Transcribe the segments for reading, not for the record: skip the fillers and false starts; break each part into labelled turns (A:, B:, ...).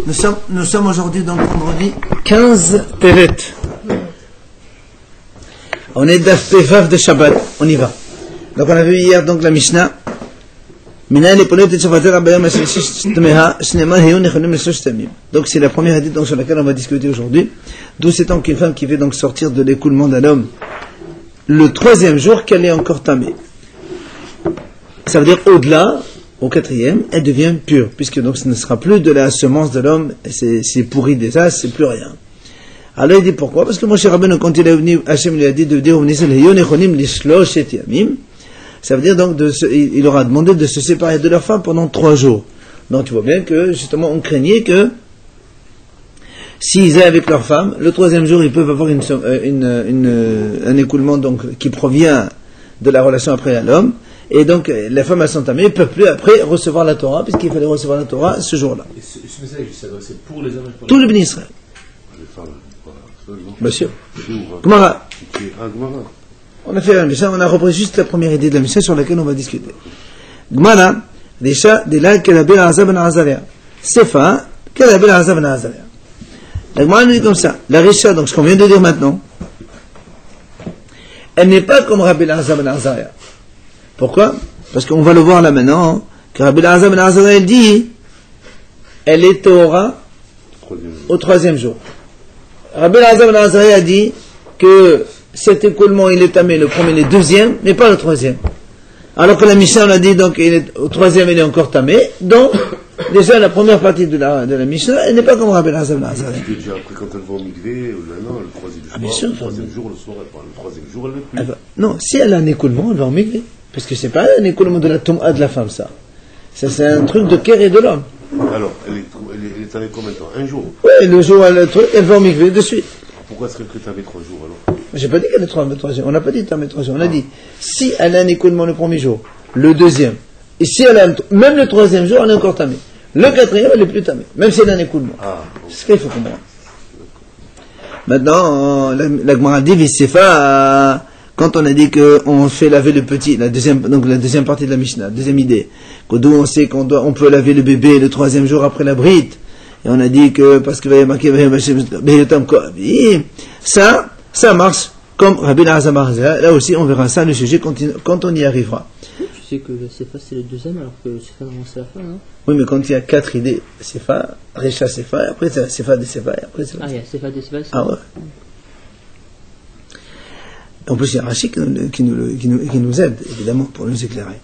A: Nous sommes aujourd'hui donc vendredi 15 Tevet. On est Daf Tevav de Shabbat. On y va. Donc on a vu hier donc la Mishnah. Donc c'est la première hadith donc, sur laquelle on va discuter aujourd'hui. D'où c'est donc une femme qui veut donc sortir de l'écoulement d'un homme le troisième jour qu'elle est encore tamée. Ça veut dire au-delà, au quatrième, elle devient pure, puisque donc ce ne sera plus de la semence de l'homme, c'est pourri déjà, c'est plus rien. Alors il dit pourquoi? Parce que Moshe Rabbeinu, quand il est venu, Hachem lui a dit de dire ça veut dire donc il leur a demandé de se séparer de leur femme pendant 3 jours. Donc tu vois bien que justement on craignait que s'ils aient avec leur femme, le troisième jour ils peuvent avoir un écoulement donc qui provient de la relation après à l'homme. Et donc, les femmes à s'entamer ne peuvent plus après recevoir la Torah, puisqu'il fallait recevoir la Torah ce jour-là.
B: Et ce message, c'est pour les hommes et pour
A: tout le béni Israël.
B: Les femmes,
A: bien sûr. Gemara. On a fait la Mishnah, on a repris juste la première idée de la Mishnah sur laquelle on va discuter. Gemara, Risha, Dela, Kelabel, Azab, Ben Azaria. Sefa, Kelabel, Azab, Ben Azaria. La Gemara nous dit comme ça. La Risha, donc ce qu'on vient de dire maintenant, elle n'est pas comme Rabbi Azab, Ben Azaria. Pourquoi? Parce qu'on va le voir là maintenant, que Rabbi Elazar ben Azariah dit, elle est Torah au troisième jour. Rabbi Elazar ben Azariah dit que cet écoulement il est tamé le premier et le deuxième, mais pas le troisième. Alors que la Mishnah on a dit donc au troisième il est encore tamé, donc déjà la première partie de la Mishnah elle n'est pas comme Rabbi Elazar ben Azariah.
B: Tu déjà après quand elle va au mikvé, non, le troisième jour, le soir, le troisième jour elle ne plus.
A: Non, si elle a un écoulement, elle va au mikvé. Parce que c'est pas un écoulement de la tom'a de la femme, ça. Ça, c'est un truc de Kér et de l'homme.
B: Alors, elle est avec combien de temps? Un jour?
A: Oui, le jour, elle va au mikvé de suite.
B: Pourquoi est-ce que tu avais 3 jours alors?
A: J'ai pas dit qu'elle est 3 jours. On n'a pas dit qu'elle est 3 jours. On a dit, si elle a un écoulement le premier jour, le deuxième, et si elle a même le troisième jour, elle est encore tamée. Le quatrième, elle est plus tamée. Même si elle a un écoulement. C'est ce qu'il faut comprendre. Maintenant, la Gemara dit, Vissefa, quand on a dit qu'on fait laver le petit, la deuxième partie de la Mishnah, deuxième idée, d'où on sait on peut laver le bébé le troisième jour après la brite, et on a dit que parce que ça marche comme Rabbi Elazar ben Azariah. Là aussi on verra ça le sujet quand on y arrivera.
C: Tu sais que le Sefa c'est le deuxième alors que le Sefa c'est la fin, non?
A: Oui, mais quand il y a 4 idées, Sefa, Recha Sefa, et après c'est Sefa de Sefa, et après c'est
C: il y a Sefa de Sefa.
A: Ah ouais. En plus, il y a Rachid qui nous aide, évidemment, pour nous éclairer.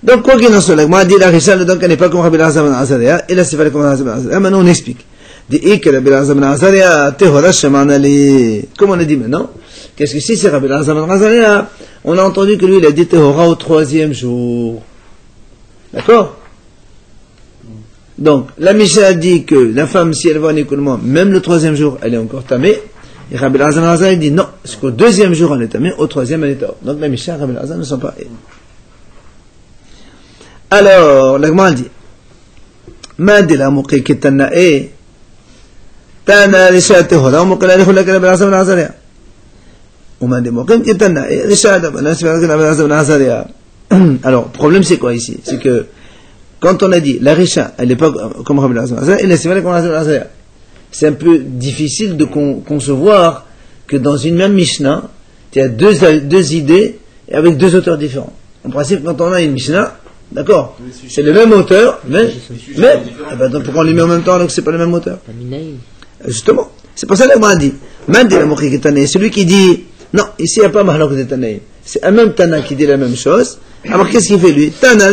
A: Donc, quoi qu'il en soit, moi, dit la Risha, donc, elle n'est pas comme Rabbi Elazar ben Azariah, et là, c'est pas comme Rabbi Elazar ben Azariah. Maintenant, on explique. Rabbi Elazar ben Azariah, Tehora Shamanali. Comme on a dit maintenant, qu'est-ce que c'est Rabbi Elazar ben Azariah? On a entendu que lui, il a dit Tehora au troisième jour. D'accord? Donc, la Mishnah a dit que la femme, si elle va en écoulement, même le troisième jour, elle est encore tamée. Et Rabbi Elazar ben Azariah dit non, parce qu'au deuxième jour elle est tamée, au troisième elle est tamée. Donc la Mishnah et Rabbi Elazar ne sont pas. Alors, la Gemara dit Ma de la muqi ketanae Tana risha tehora muqila lehula Rabbi Elazar ben Azariah. Ou ma de muqi ketanae risha Rabbi Elazar ben Azariah. Alors, le problème c'est quoi ici? C'est que quand on a dit la risha, elle n'est pas comme Rabbi Elazar ben Azariah, et la sivala comme Rabbi Elazar ben Azariah. C'est un peu difficile de concevoir que dans une même Mishnah, il y a deux idées avec 2 auteurs différents. En principe, quand on a une Mishnah, d'accord, c'est le même auteur, mais donc pourquoi on les met en même temps alors que c'est pas le même auteur? Justement, c'est pour ça que l'Agma a dit, celui qui dit, non, ici il n'y a pas Mahlok de Tanaïm, c'est un même Tana qui dit la même chose, alors qu'est-ce qu'il fait lui? Tana,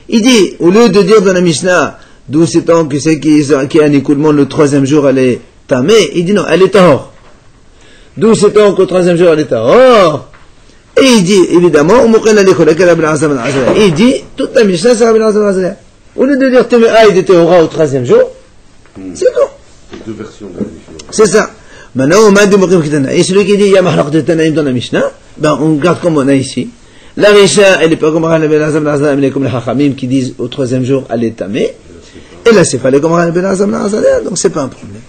A: il dit, au lieu de dire dans la Mishnah, d'où c'est tant que c'est qui a un écoulement le troisième jour elle est tamée, il dit non, elle est tahor. D'où c'est tant qu'au troisième jour elle est tahor. Et il dit, évidemment, il dit, toute la Mishnah c'est Rabbi Elazar ben Azariah. Au lieu de dire Teme'a et de Tehora au troisième jour, c'est tout.
B: 2 versions de la Mishnah.
A: C'est ça. Maintenant, on m'a dit, et celui qui dit, il y a Mahlaq de Tanaïm dans la Mishnah, ben, on garde comme on a ici. La Risha, elle n'est pas comme Rabbi Elazar ben Azariah, elle est comme les Chachamim qui disent au troisième jour elle est tamée. Et là, c'est fallait comme Rabbi Elazar ben Azariah, donc c'est pas un problème.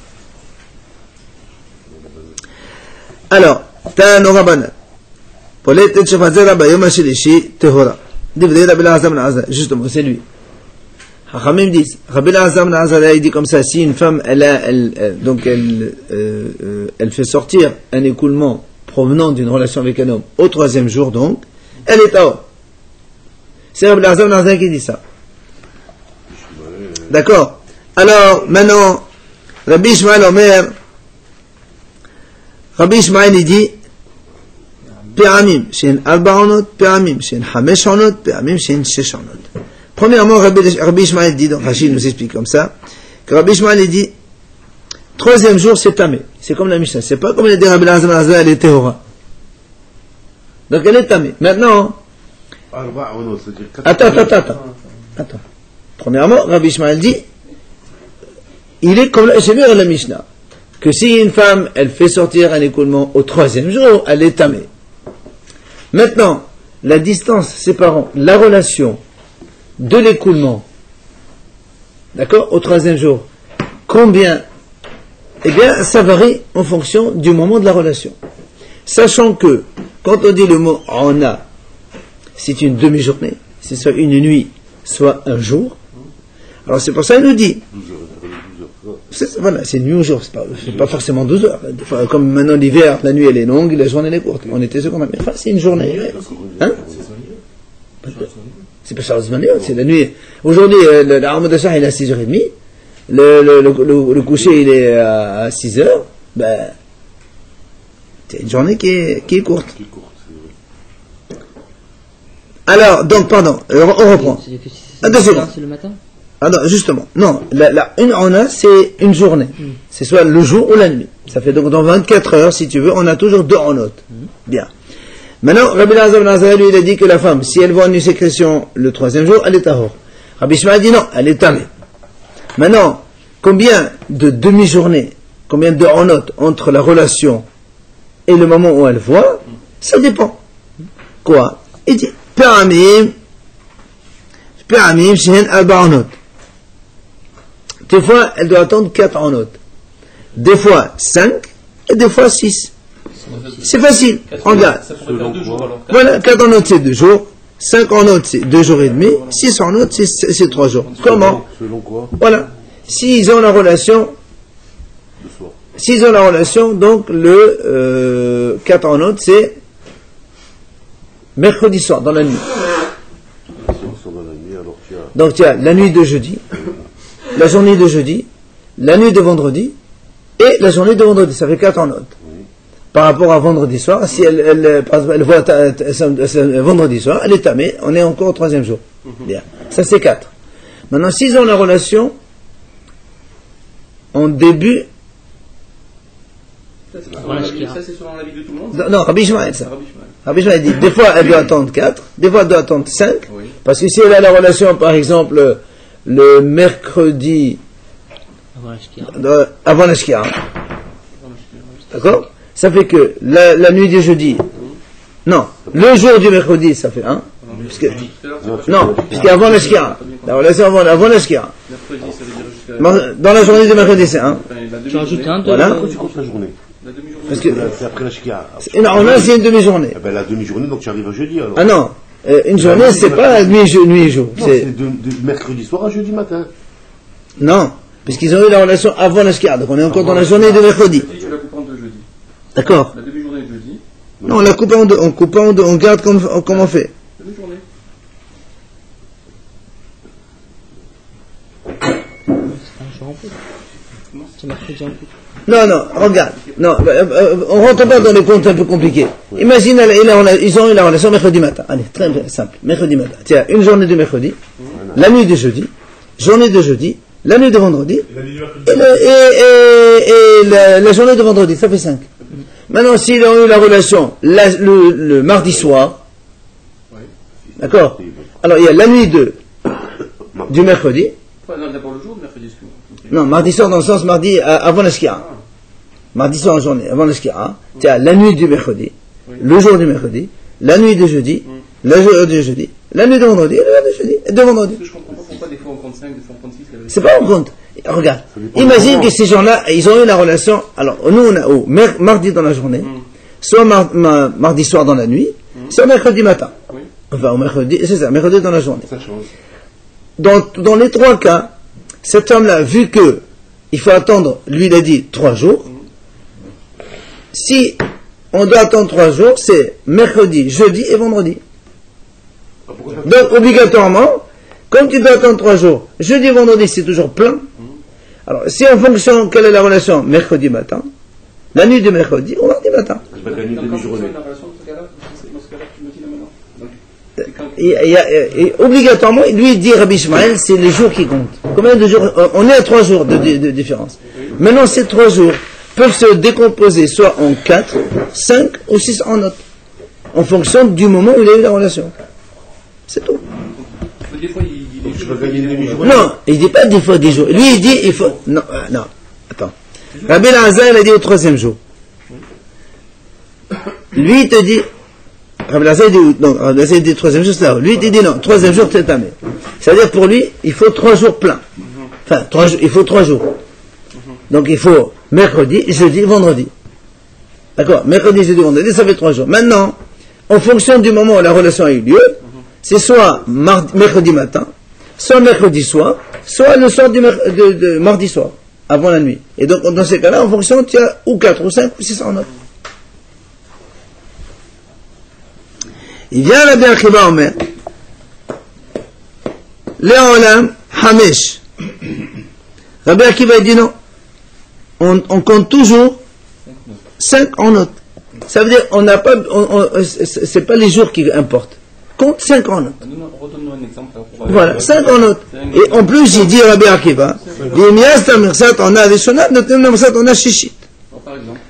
A: Alors, Tano Rabbanan. Polet et Shafazera Bayom Ashilishi Tehora. Divre Rabbi Elazar ben Azariah. Justement, c'est lui. Chachamim disent, Rabbi Elazar ben Azariah, il dit comme ça, si une femme, elle fait sortir un écoulement provenant d'une relation avec un homme au 3e jour, donc, elle est tahor. C'est Rabbi Elazar ben Azariah qui dit ça. D'accord? Alors, maintenant, Rabbi Ishmael Omer, Rabbi Ishmael, il dit, Péramim, she'en 4 onot, Péramim, she'en 5 onot, Péramim, she'en 6 onot. Premièrement, Rabbi Ishmael dit, donc Rachid nous explique comme ça, que Rabbi Ishmael dit, 3e jour, c'est tamé. C'est comme la Mishnah. C'est pas comme il a dit Rabbi Elazar ben Azariah, elle est tehora. Donc elle est tamé. Maintenant, attends. Premièrement, Rabbi Ishmael dit, il est comme c'est mieux la Mishnah, que si une femme, elle fait sortir un écoulement au 3e jour, elle est tamée. Maintenant, la distance séparant la relation de l'écoulement, d'accord, au 3e jour, combien? Eh bien, ça varie en fonction du moment de la relation. Sachant que, quand on dit le mot ona, c'est une demi-journée, c'est soit une nuit, soit un jour. Alors c'est pour ça qu'il nous dit, voilà, c'est nuit ou jour, c'est pas forcément 12 heures. Enfin, comme maintenant l'hiver, la nuit elle est longue, la journée elle est courte. On était ce qu'on a. Enfin, c'est une journée. Hein? C'est pas ça, c'est la nuit. Aujourd'hui, l'arme de Shah il est à 6h30. Le coucher il est à 6h. Ben, c'est une journée qui est courte. Alors, donc, pardon, on reprend.
C: C'est le matin?
A: Ah non, justement, non, une ona, c'est une journée. C'est soit le jour ou la nuit. Ça fait donc dans 24 heures, si tu veux, on a toujours 2 onotes. Bien. Maintenant, Rabbi Elazar ben Azariah, lui, il a dit que la femme, si elle voit une sécrétion le 3e jour, elle est tahor. Rabbi Ishmael dit non, elle est tamée. Maintenant, combien de demi-journées, combien de onotes entre la relation et le moment où elle voit, ça dépend. Quoi? Il dit, Péramim, she'en 4 onot. Des fois, elle doit attendre 4 onotes. Des fois 5 et des fois 6. C'est facile. Regarde. Voilà, 4 onotes c'est 2 jours, 5 onotes c'est 2 jours et demi, 6 onotes c'est 3 jours. Comment?
B: Selon quoi?
A: Voilà. S'ils ont la relation, donc le 4 onotes c'est mercredi soir, dans la nuit. Donc tu as la nuit de jeudi, la journée de jeudi, la nuit de vendredi et la journée de vendredi. Ça fait 4 notes. Par rapport à vendredi soir, si elle voit vendredi soir, elle est tamée, on est encore au 3e jour. Bien. Ça c'est 4. Maintenant, s'ils ont la relation en début.
D: Ça c'est selon l'avis de tout le monde?
A: Non, Rabbi Ishmael, ça. Rabbi Ishmael dit, des fois elle doit attendre 4, des fois elle doit attendre 5, parce que si elle a la relation, par exemple, le mercredi avant la Shkira, d'accord? Ça fait que la nuit du jeudi, non, le jour du mercredi, ça fait 1, puisqu'avant la Shkira, la relation avant la Shkira, dans la journée du mercredi, c'est 1.
C: Tu rajoutes un,
A: voilà.
B: Pourquoi tu comptes la journée?
A: Parce que
B: c'est après la Shkia.
A: C'est une demi-journée.
B: Eh ben, la demi-journée, donc tu arrives à jeudi alors.
A: Ah non, une journée, c'est pas nuit et jour.
B: Non, c'est de mercredi soir à jeudi matin.
A: Non, puisqu'ils ont eu la relation avant la Shkia, donc on est encore dans la journée de mercredi.
D: Tu la coupes en 2 jeudi.
A: D'accord.
D: La demi-journée de jeudi.
A: Non, on la coupe en 2, on garde comme on fait.
D: La demi-journée.
C: C'est un jour en plus. C'est mercredi en plus.
A: Non, regarde. Non, on rentre pas dans les comptes un peu compliqués. Imagine, ils ont eu la relation mercredi matin. Allez, très bien, simple. Mercredi matin. Tiens, une journée de mercredi, la nuit de jeudi, journée de jeudi, la nuit de vendredi, et la journée de vendredi. Ça fait 5. Maintenant, s'ils ont eu la relation le mardi soir, d'accord? Alors, il y a la nuit du mercredi.
D: D'abord le jour de mercredi.
A: Non, mardi soir dans le sens mardi avant la Shkia. Mardi soir en journée, avant la Shkia. Tu as la nuit du mercredi, le jour du mercredi, la nuit de jeudi, le jour du jeudi, la nuit de vendredi, et de vendredi.
D: Je comprends pas pourquoi des fois on compte 5, des fois on compte 6.
A: C'est pas on compte. Regarde, imagine que ces gens-là, ils ont eu la relation. Alors, nous on a mardi dans la journée, soit mardi soir dans la nuit, soit mercredi matin. Enfin, au mercredi, c'est ça, mercredi dans la journée.
B: Ça change.
A: dans les trois cas, cet homme-là, vu que il faut attendre, lui il a dit 3 jours, si on doit attendre 3 jours, c'est mercredi, jeudi et vendredi. Donc obligatoirement, comme tu dois attendre 3 jours, jeudi et vendredi c'est toujours plein. Alors si en fonction, quelle est la relation mercredi matin, la nuit de mercredi ou mardi matin.
D: Donc, quand c'est la relation, dans ce cas-là, tu me dis là maintenant.
A: Et obligatoirement, lui dit Rabbi Ishmael, c'est les jours qui comptent. Combien de jours? On est à 3 jours de différence. Maintenant, ces 3 jours peuvent se décomposer soit en 4, 5 ou 6 en notes, en fonction du moment où il a eu la relation. C'est tout.
D: Des fois,
B: Je peux gagner une demi-journée.
A: Non, il dit pas des fois des jours. Lui, il dit, il faut. Non, non, attends. Rabbi Lazar, il a dit au 3e jour. Lui, il te dit. Rabbi Lazar, il dit, non, Rabbi Lazar, il dit 3e jour, c'est là. Lui, il te dit non, 3e jour, c'est tamé. C'est-à-dire pour lui, il faut 3 jours pleins. Enfin, 3 jours, il faut 3 jours. Donc il faut mercredi, jeudi, vendredi. D'accord? Mercredi, jeudi, vendredi, ça fait 3 jours. Maintenant, en fonction du moment où la relation a eu lieu, c'est soit mercredi matin, soit mercredi soir, soit le soir de mardi soir, avant la nuit. Et donc, dans ces cas-là, en fonction, tu as ou 4, ou 5, ou 6 en note. Il vient Rabbi Akiva Omer, Léolam Hamesh. Rabbi Akiva dit non. On compte toujours 5 en note. Ça veut dire, on n'a pas, c'est pas les jours qui importent. Compte 5 en note.
D: Redonne-nous un exemple.
A: Voilà, 5 en note. Et en plus, j'ai dit Rabbi Akiva, on a des sonats, on a shishit.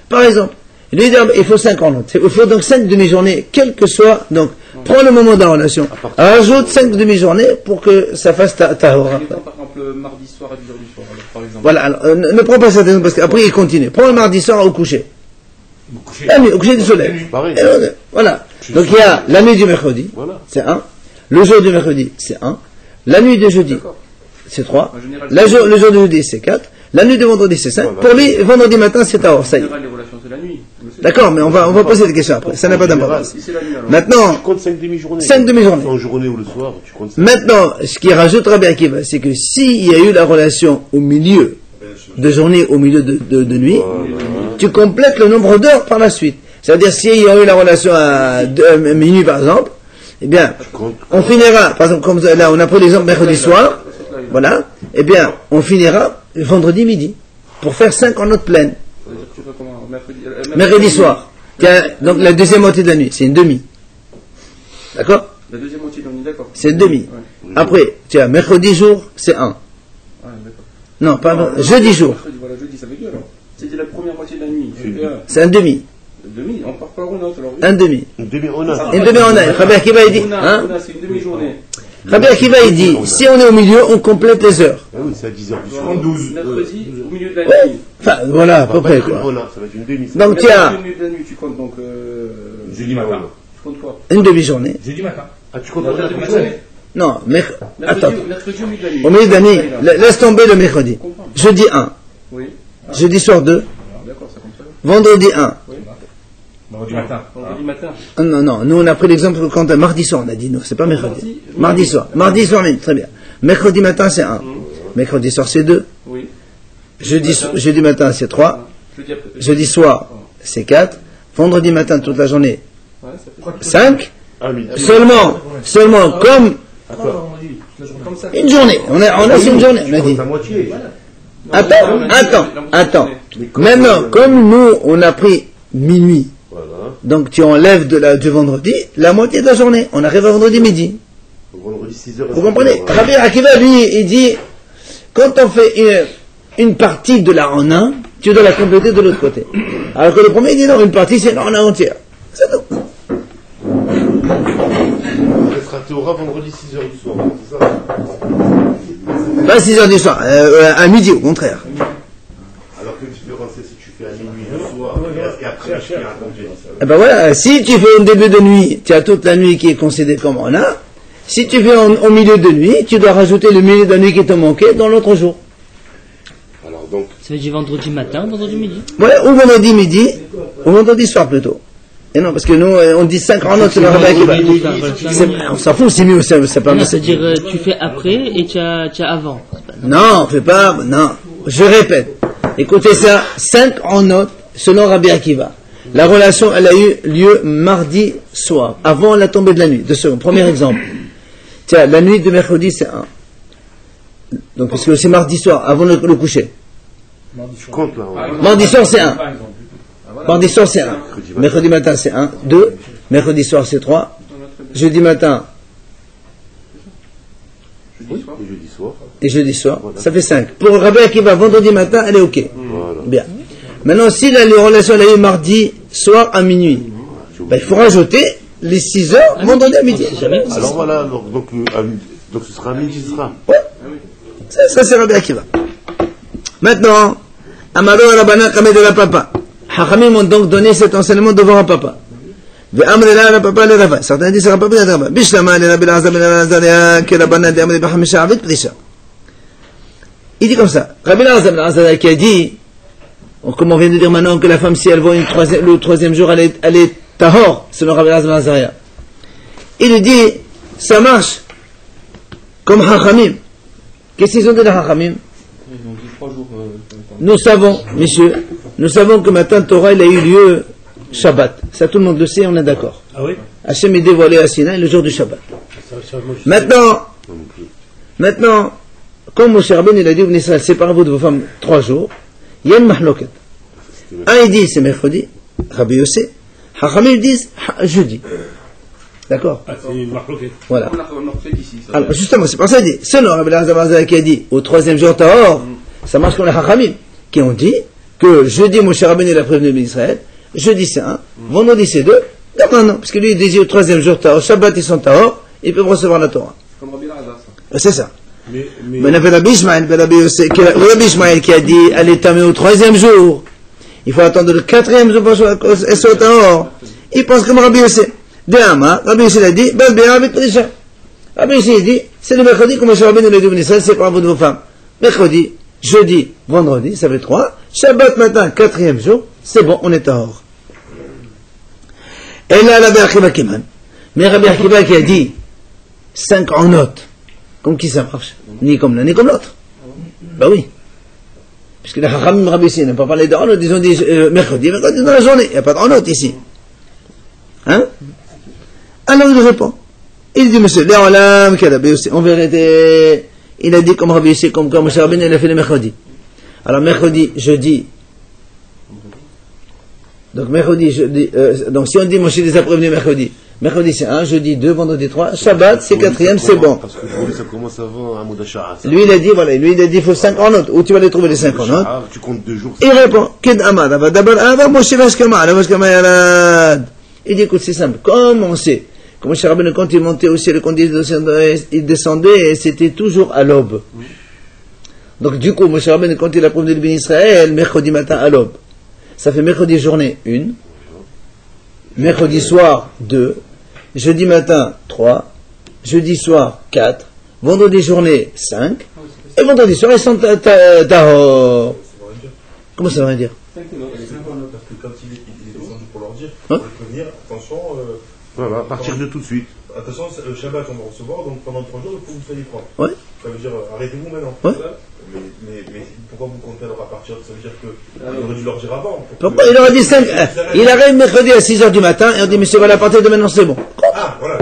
A: Par exemple. Lui dit, il faut 5 en note. Il faut donc 5 demi-journées, quel que soit, donc, prends le moment de la relation. Rajoute 5 demi-journées pour que ça fasse ta hora.
D: Par exemple, mardi soir à 10h du soir, alors, par exemple.
A: Voilà, alors, ne prends pas cette exemple parce qu'après il continue. Prends le mardi soir au coucher. La nuit, au coucher du soleil. Voilà. Donc il y a la nuit du mercredi, c'est 1. Le jour du mercredi, c'est 1. La nuit de jeudi, c'est 3. Le jour de jeudi, c'est 4. La nuit de vendredi, c'est 5. Pour lui, vendredi matin, c'est Tahor. Ça y est. D'accord, mais on va poser des questions après. Ça n'a pas d'importance. Maintenant,
B: Tu comptes 5 demi-journées.
A: 5 demi-journées.
B: En journée ou le soir, tu comptes 5.
A: Maintenant, ce qui rajoute Rabbi Akiva, c'est que s'il y a eu la relation au milieu de journée, au milieu de nuit, tu complètes le nombre d'heures par la suite. C'est-à-dire, s'il y a eu la relation à minuit, par exemple, eh bien, on finira, par exemple, comme là, on a pris l'exemple mercredi soir, voilà, eh bien, on finira vendredi midi, pour faire 5 en note pleine. Mercredi soir. Donc, la deuxième moitié de la nuit, c'est une demi. D'accord?
D: La deuxième moitié de la nuit, d'accord.
A: C'est une demi. Après, tu as mercredi jour, c'est 1.
D: Ah, d'accord.
A: Non, pas jeudi jour.
D: Voilà, jeudi, ça fait 2 alors. C'était la première moitié de la nuit.
A: C'est un demi.
D: Demi, on part par une autre alors.
A: Un demi.
B: Une demi-honneur.
A: Une demi en a. Rabbi Akiva, il dit, hein?
D: C'est une demi-journée.
A: Rabbi Akiva, il dit, si on est au milieu, on complète les heures.
B: Ah oui, c'est à 10h du soir.
D: 12. Mercredi, au milieu de la
A: Ouais.
D: nuit.
A: Enfin, voilà, à peu près, quoi.
B: Voilà, ça va être une demi.
A: Donc, tu as
D: Au milieu de la nuit, tu comptes donc.
E: Jeudi matin.
D: Tu comptes quoi?
A: une demi-journée.
E: Jeudi matin.
B: Ah, tu comptes
D: Mercredi
B: la
D: matin.
A: Non, attends.
D: Mercredi au milieu de la nuit.
A: Au milieu de la nuit, laisse tomber le mercredi. Jeudi 1.
D: Oui.
A: Jeudi soir 2.
D: D'accord, ça compte ça.
A: Vendredi 1.
E: Vendredi matin.
D: Vendredi matin.
A: Non, nous on a pris l'exemple quand mardi soir, on a dit, non, c'est pas mercredi. Mardi soir. Mardi soir même, très bien. Mercredi matin, c'est 1. Mercredi soir, c'est 2.
D: Oui.
A: Jeudi matin, c'est 3.
D: Jeudi après.
A: Jeudi soir, c'est 4. Vendredi matin, toute la journée,
D: Ouais, ça fait
A: 5.
B: Ah, midi.
A: Seulement, comme
D: comme ça.
A: une journée. On a c'est une journée, on a dit.
B: La moitié.
A: Attends. Maintenant, comme nous, on a pris minuit,
B: Voilà.
A: donc tu enlèves du vendredi, la moitié de la journée. On arrive à vendredi midi.
B: Vendredi 6h.
A: Vous comprenez? Rabbi Akiva, lui, il dit, quand on fait une partie de la en un, tu dois la compléter de l'autre côté. Alors que le premier, il dit non, une partie, c'est en un entière. C'est tout.
B: On sera Théora vendredi 6h du soir. C'est ça?
A: Pas 6h du soir, à midi, au contraire.
B: Alors que tu peux penser si tu fais à minuit le soir et après tu fais un congé.
A: Eh ben voilà, si tu fais un début de nuit, tu as toute la nuit qui est considérée comme en un. Si tu fais au milieu de nuit, tu dois rajouter le milieu de la nuit qui te manquait dans l'autre jour.
B: Alors donc,
C: Ça veut dire vendredi matin, vendredi midi.
A: Voilà, ou vendredi midi, ou vendredi soir plutôt. Et non, parce que nous, on dit 5 en autre, c'est le Rabbi Akiva. On s'en fout, c'est mieux, c'est pas mieux.
C: C'est-à-dire, tu fais après et tu as avant.
A: Non, fais pas, non. Je répète. Écoutez ça, 5 en note, selon Rabbi Akiva. La relation, elle a eu lieu mardi soir, avant la tombée de la nuit. Deux secondes. Premier exemple. Tiens, la nuit de mercredi, c'est 1. Donc, parce que c'est mardi soir, avant le coucher.
B: Tu comptes là.
A: Mardi soir, c'est 1. Mardi soir, c'est 1. Mercredi matin, c'est 1. 2. Mercredi soir, c'est 3. Jeudi matin. Et jeudi soir. Ça fait 5. Pour Rabbi Akiva, vendredi matin, elle est OK.
B: Voilà.
A: Bien. Maintenant, si la relation elle a eu mardi soir à minuit, ben, il faut rajouter les 6 heures vendredi à midi.
B: Alors voilà, donc ce sera à midi, ce sera.
A: Ouais. Ça c'est Rabbi Akiva. Maintenant, Amaro Rabbanan Kameh de la papa. Hachamim ont donc donné cet enseignement devant un papa. Ve'amrela la papa le Rava. Certains disent Rabbi le Rava. Bishlama le Rabbi Lazar ben Azaria que Rabbanan de Amri B'Hamisha Avit Prisha. Il dit comme ça. Rabbi Lazar ben Azaria qui a dit, comme on vient de dire maintenant que la femme, si elle voit le troisième jour, elle est tahor, selon Rabbi Lazar ben Azaria. Il lui dit, ça marche comme Hachamim. Qu'est-ce qu'ils ont dit les Hachamim? Nous savons, messieurs, nous savons que matin Torah, il a eu lieu Shabbat. Ça, tout le monde le sait, on est d'accord. Ah oui? Hachem est dévoilé à Sinaï le jour du Shabbat. Maintenant, comme Moshe Rabbeinu il a dit, vous Israël, séparez-vous de vos femmes 3 jours, il y a une mahloket. Un, il dit, c'est mercredi, Rabbi Yossé. Hachamim disent, jeudi. D'accord? Voilà. Alors, justement, c'est pour ça qu'il dit, selon Rabbi Lazar qui a dit, au 3e jour Tahor, ça marche comme les Hachamim, qui ont dit que jeudi, Moshe Rabbeinu il a prévenu l'Israël, jeudi c'est 1, vendredi c'est 2, non, parce que lui il dit au 3e jour Tahor, Shabbat ils sont Tahor, ils peuvent recevoir la Torah.
D: Comme Rabbi Lazar, ça.
A: C'est ça. Mais Rabbi Ishmael qui a dit, elle est tamée au 3e jour, il faut attendre le 4e jour pour qu'elle soit Tahor. Il pense comme Rabbi Yossé. Déhama, Rabbi Yossé l'a dit, Rabbi Yossé dit, c'est le mercredi comme Moshe Rabbeinu l'a dit au Israël, c'est par vous de vos femmes. Mercredi, jeudi, vendredi, ça fait 3. Shabbat matin, 4e jour, c'est bon, on est hors. Et là, Rabbi Akiva Kiman. Mais Rabbi Akiva qui a dit 5 en note. Comme qui ça marche? Ni comme l'un, ni comme l'autre. Ben oui. Puisque les Hachamim Rabbi ici n'a pas parlé de en note, ils ont dit mercredi dans la journée. Il n'y a pas de en note ici. Hein? Alors il répond. Il dit, monsieur, en vérité, il a dit comme Rabbi Yossé, comme Moshe Rabbeinu, il a fait le mercredi. Alors mercredi, jeudi. Donc mercredi, jeudi, donc si on dit Moshe les a prévenus mercredi, mercredi c'est 1, jeudi 2, vendredi 3, Shabbat c'est 4e, c'est bon.
B: Parce que aujourd'hui ça commence avant Hamoud Hasha'ar.
A: Lui il a dit, voilà, il faut 5 en note. Où tu vas les trouver les 5 en note?
B: Tu comptes 2 jours.
A: Il répond, Kid Amad, d'abord Moshe Vashkama, Yarad. Il dit, écoute, c'est simple, comme on sait, comme Moshe Rabbeinu quand il montait au ciel, quand il descendait, c'était toujours à l'aube. Donc du coup, Moshe Rabbeinu quand il a prévenu le béni Israël, mercredi matin à l'aube. Ça fait mercredi journée 1, mercredi soir 2, jeudi matin 3, jeudi soir 4, vendredi journée 5, et vendredi soir ils sont tahor. Comment ça veut dire?
F: Parce que quand il est descendu pour leur dire, pour les prévenir, attention.
B: Voilà, à partir de tout de suite.
F: Attention, le Shabbat on va recevoir, donc pendant 3 jours il faut que vous soyez propre.
A: Ouais.
F: Ça veut dire arrêtez-vous maintenant.
A: Ouais.
F: Mais pourquoi vous comptez alors à partir de ça? Veut dire qu'il aurait dû leur dire avant.
A: Pourquoi il aurait dit 5? Il arrive mercredi à 6h du matin et on dit monsieur, voilà, à partir de maintenant c'est bon.
F: Ah, voilà.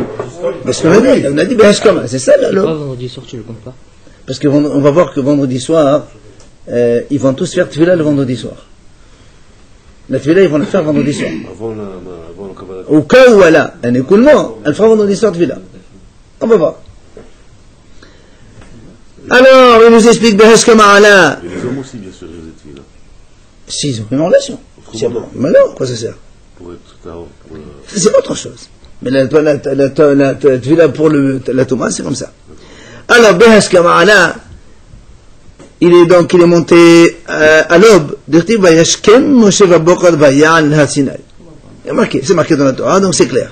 A: Parce qu'on a dit, c'est ça là.
C: Pourquoi vendredi soir tu le comptes pas?
A: Parce qu'on va voir que vendredi soir, ils vont tous faire tefila le vendredi soir. La tefila, ils vont le faire vendredi soir.
B: Avant le Kabbalah.
A: Au cas où elle a un écoulement, elle fera vendredi soir tefila. On va voir. Alors, il nous explique Beheshkama'ala.
B: Et les hommes aussi, bien sûr, les tefila.
A: Si, ils ont une relation. Mais non, quoi ça sert?
B: Pour être tahor.
A: C'est autre chose. Mais la tefila pour la Touma, c'est comme ça. Alors, Beheshkama'ala, il est monté à l'aube. C'est marqué dans la Torah, donc c'est clair.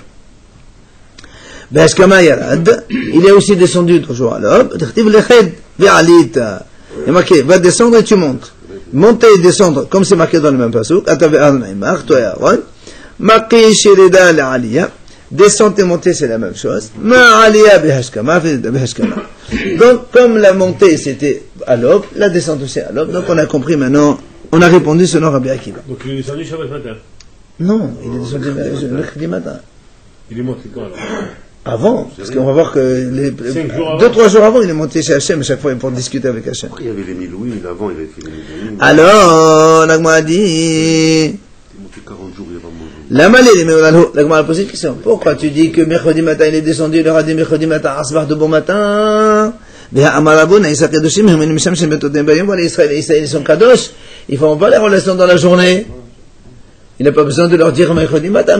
A: Il est aussi descendu toujours à l'aube. Il est marqué, va descendre et tu montes. Monter et descendre, comme c'est marqué dans le même passage. Toi et Aaron. Maqi shirida la aliyah. Descente et montée, c'est la même chose. Ma aliyah bihashkama. Donc, comme la montée, c'était à l'aube, la descente aussi à l'aube. Donc, on a compris maintenant, on a répondu selon Rabbi Akiva.
F: Donc il est descendu Shabbat matin.
A: Non, il est descendu le mercredi matin.
F: Il est monté quand alors?
A: Avant, parce qu'on va voir que 2-3 jours avant, il est monté chez Hachem, à chaque fois pour discuter avec Hachem.
B: Après, il y avait les Milouïm, avant, il avait fait les Milouïm.
A: Alors, l'Agma a dit,
B: Il est monté 40 jours avant moi.
A: l'Agma a posé une question. Pourquoi tu dis que mercredi matin il est descendu, il leur a dit mercredi matin, asbar de bon matin, les Israéliens sont kadosh, ils font pas les relations dans la journée. Il n'a pas besoin de leur dire mercredi matin,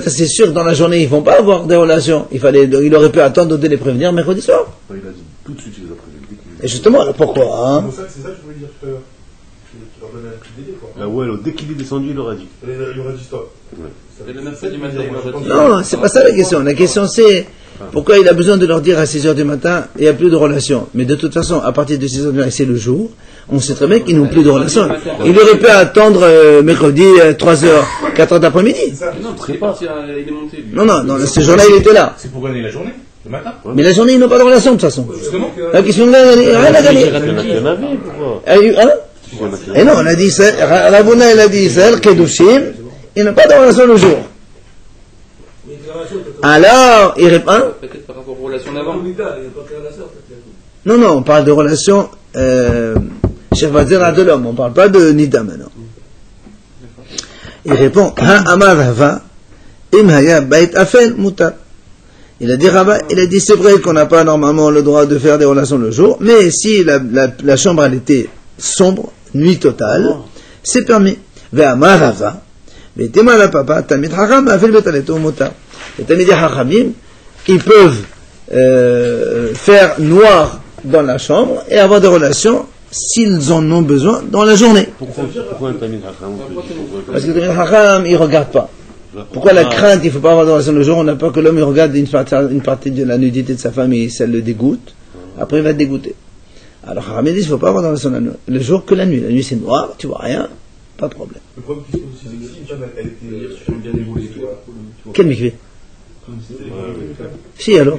A: c'est sûr que dans la journée ils ne vont pas avoir des relations. Il aurait pu attendre de les prévenir mercredi soir.
B: Il a dit tout de suite, il les a prévenus.
A: Et justement, pourquoi hein?
F: C'est ça que je voulais dire tout à l'heure. Qui leur donnait un petit délai, quoi.
B: Ah ouais, alors, dès qu'il est descendu, il leur a dit.
F: Il aurait dit stop.
D: Et le mercredi matin, il m'aurait dit.
A: Non, c'est pas ça la question. La question c'est pourquoi il a besoin de leur dire à 6h du matin il n'y a plus de relations. Mais de toute façon, à partir de 6h du matin, c'est le jour. On sait très bien qu'ils n'ont plus de relations. Il aurait pu attendre mercredi 3h, 4h d'après-midi.
D: Non, parce qu'il est parti, il est monté. Lui.
A: Non, ce jour-là il était là.
E: C'est pour gagner la journée, le matin.
A: Mais la journée ils n'ont pas de relations de toute façon.
E: Justement.
A: La question de rien à gagner.
B: Il y en avait, pourquoi?
A: Et non, on a dit ça. Ravuna il a dit ça, Kedushim, ils n'ont pas de relation le jour. Alors, il répond.
D: Peut-être par rapport aux relations d'avant.
A: Non, on parle de relations de l'homme, on ne parle pas de Nida maintenant. Il répond Amar Rava, Im Haya Bait Afel Mutar. Il a dit Rava, il a dit c'est vrai qu'on n'a pas normalement le droit de faire des relations le jour, mais si la chambre elle était sombre, nuit totale, c'est permis. Ve'amar Rava, Ve'tema la papa, Tamid Hacham Afel Betaleto Mutar. Et Tamid Hachamim, ils peuvent faire noir dans la chambre et avoir des relations s'ils en ont besoin dans la journée.
B: Pourquoi un Tamid Hacham?
A: Parce que le Tamid Hacham, il ne regarde pas. Pourquoi la crainte, il ne faut pas avoir de relation le jour? On n'a pas que l'homme il regarde une partie de la nudité de sa femme et ça le dégoûte. Après, il va être dégoûté. Alors, Hacham dit il ne faut pas avoir de relation le jour que la nuit. La nuit, c'est noir, tu vois rien, pas de problème.
F: Le problème, c'est que si une femme, elle était bien évoluée, tu vois.
A: Quel mikvé? Si, alors?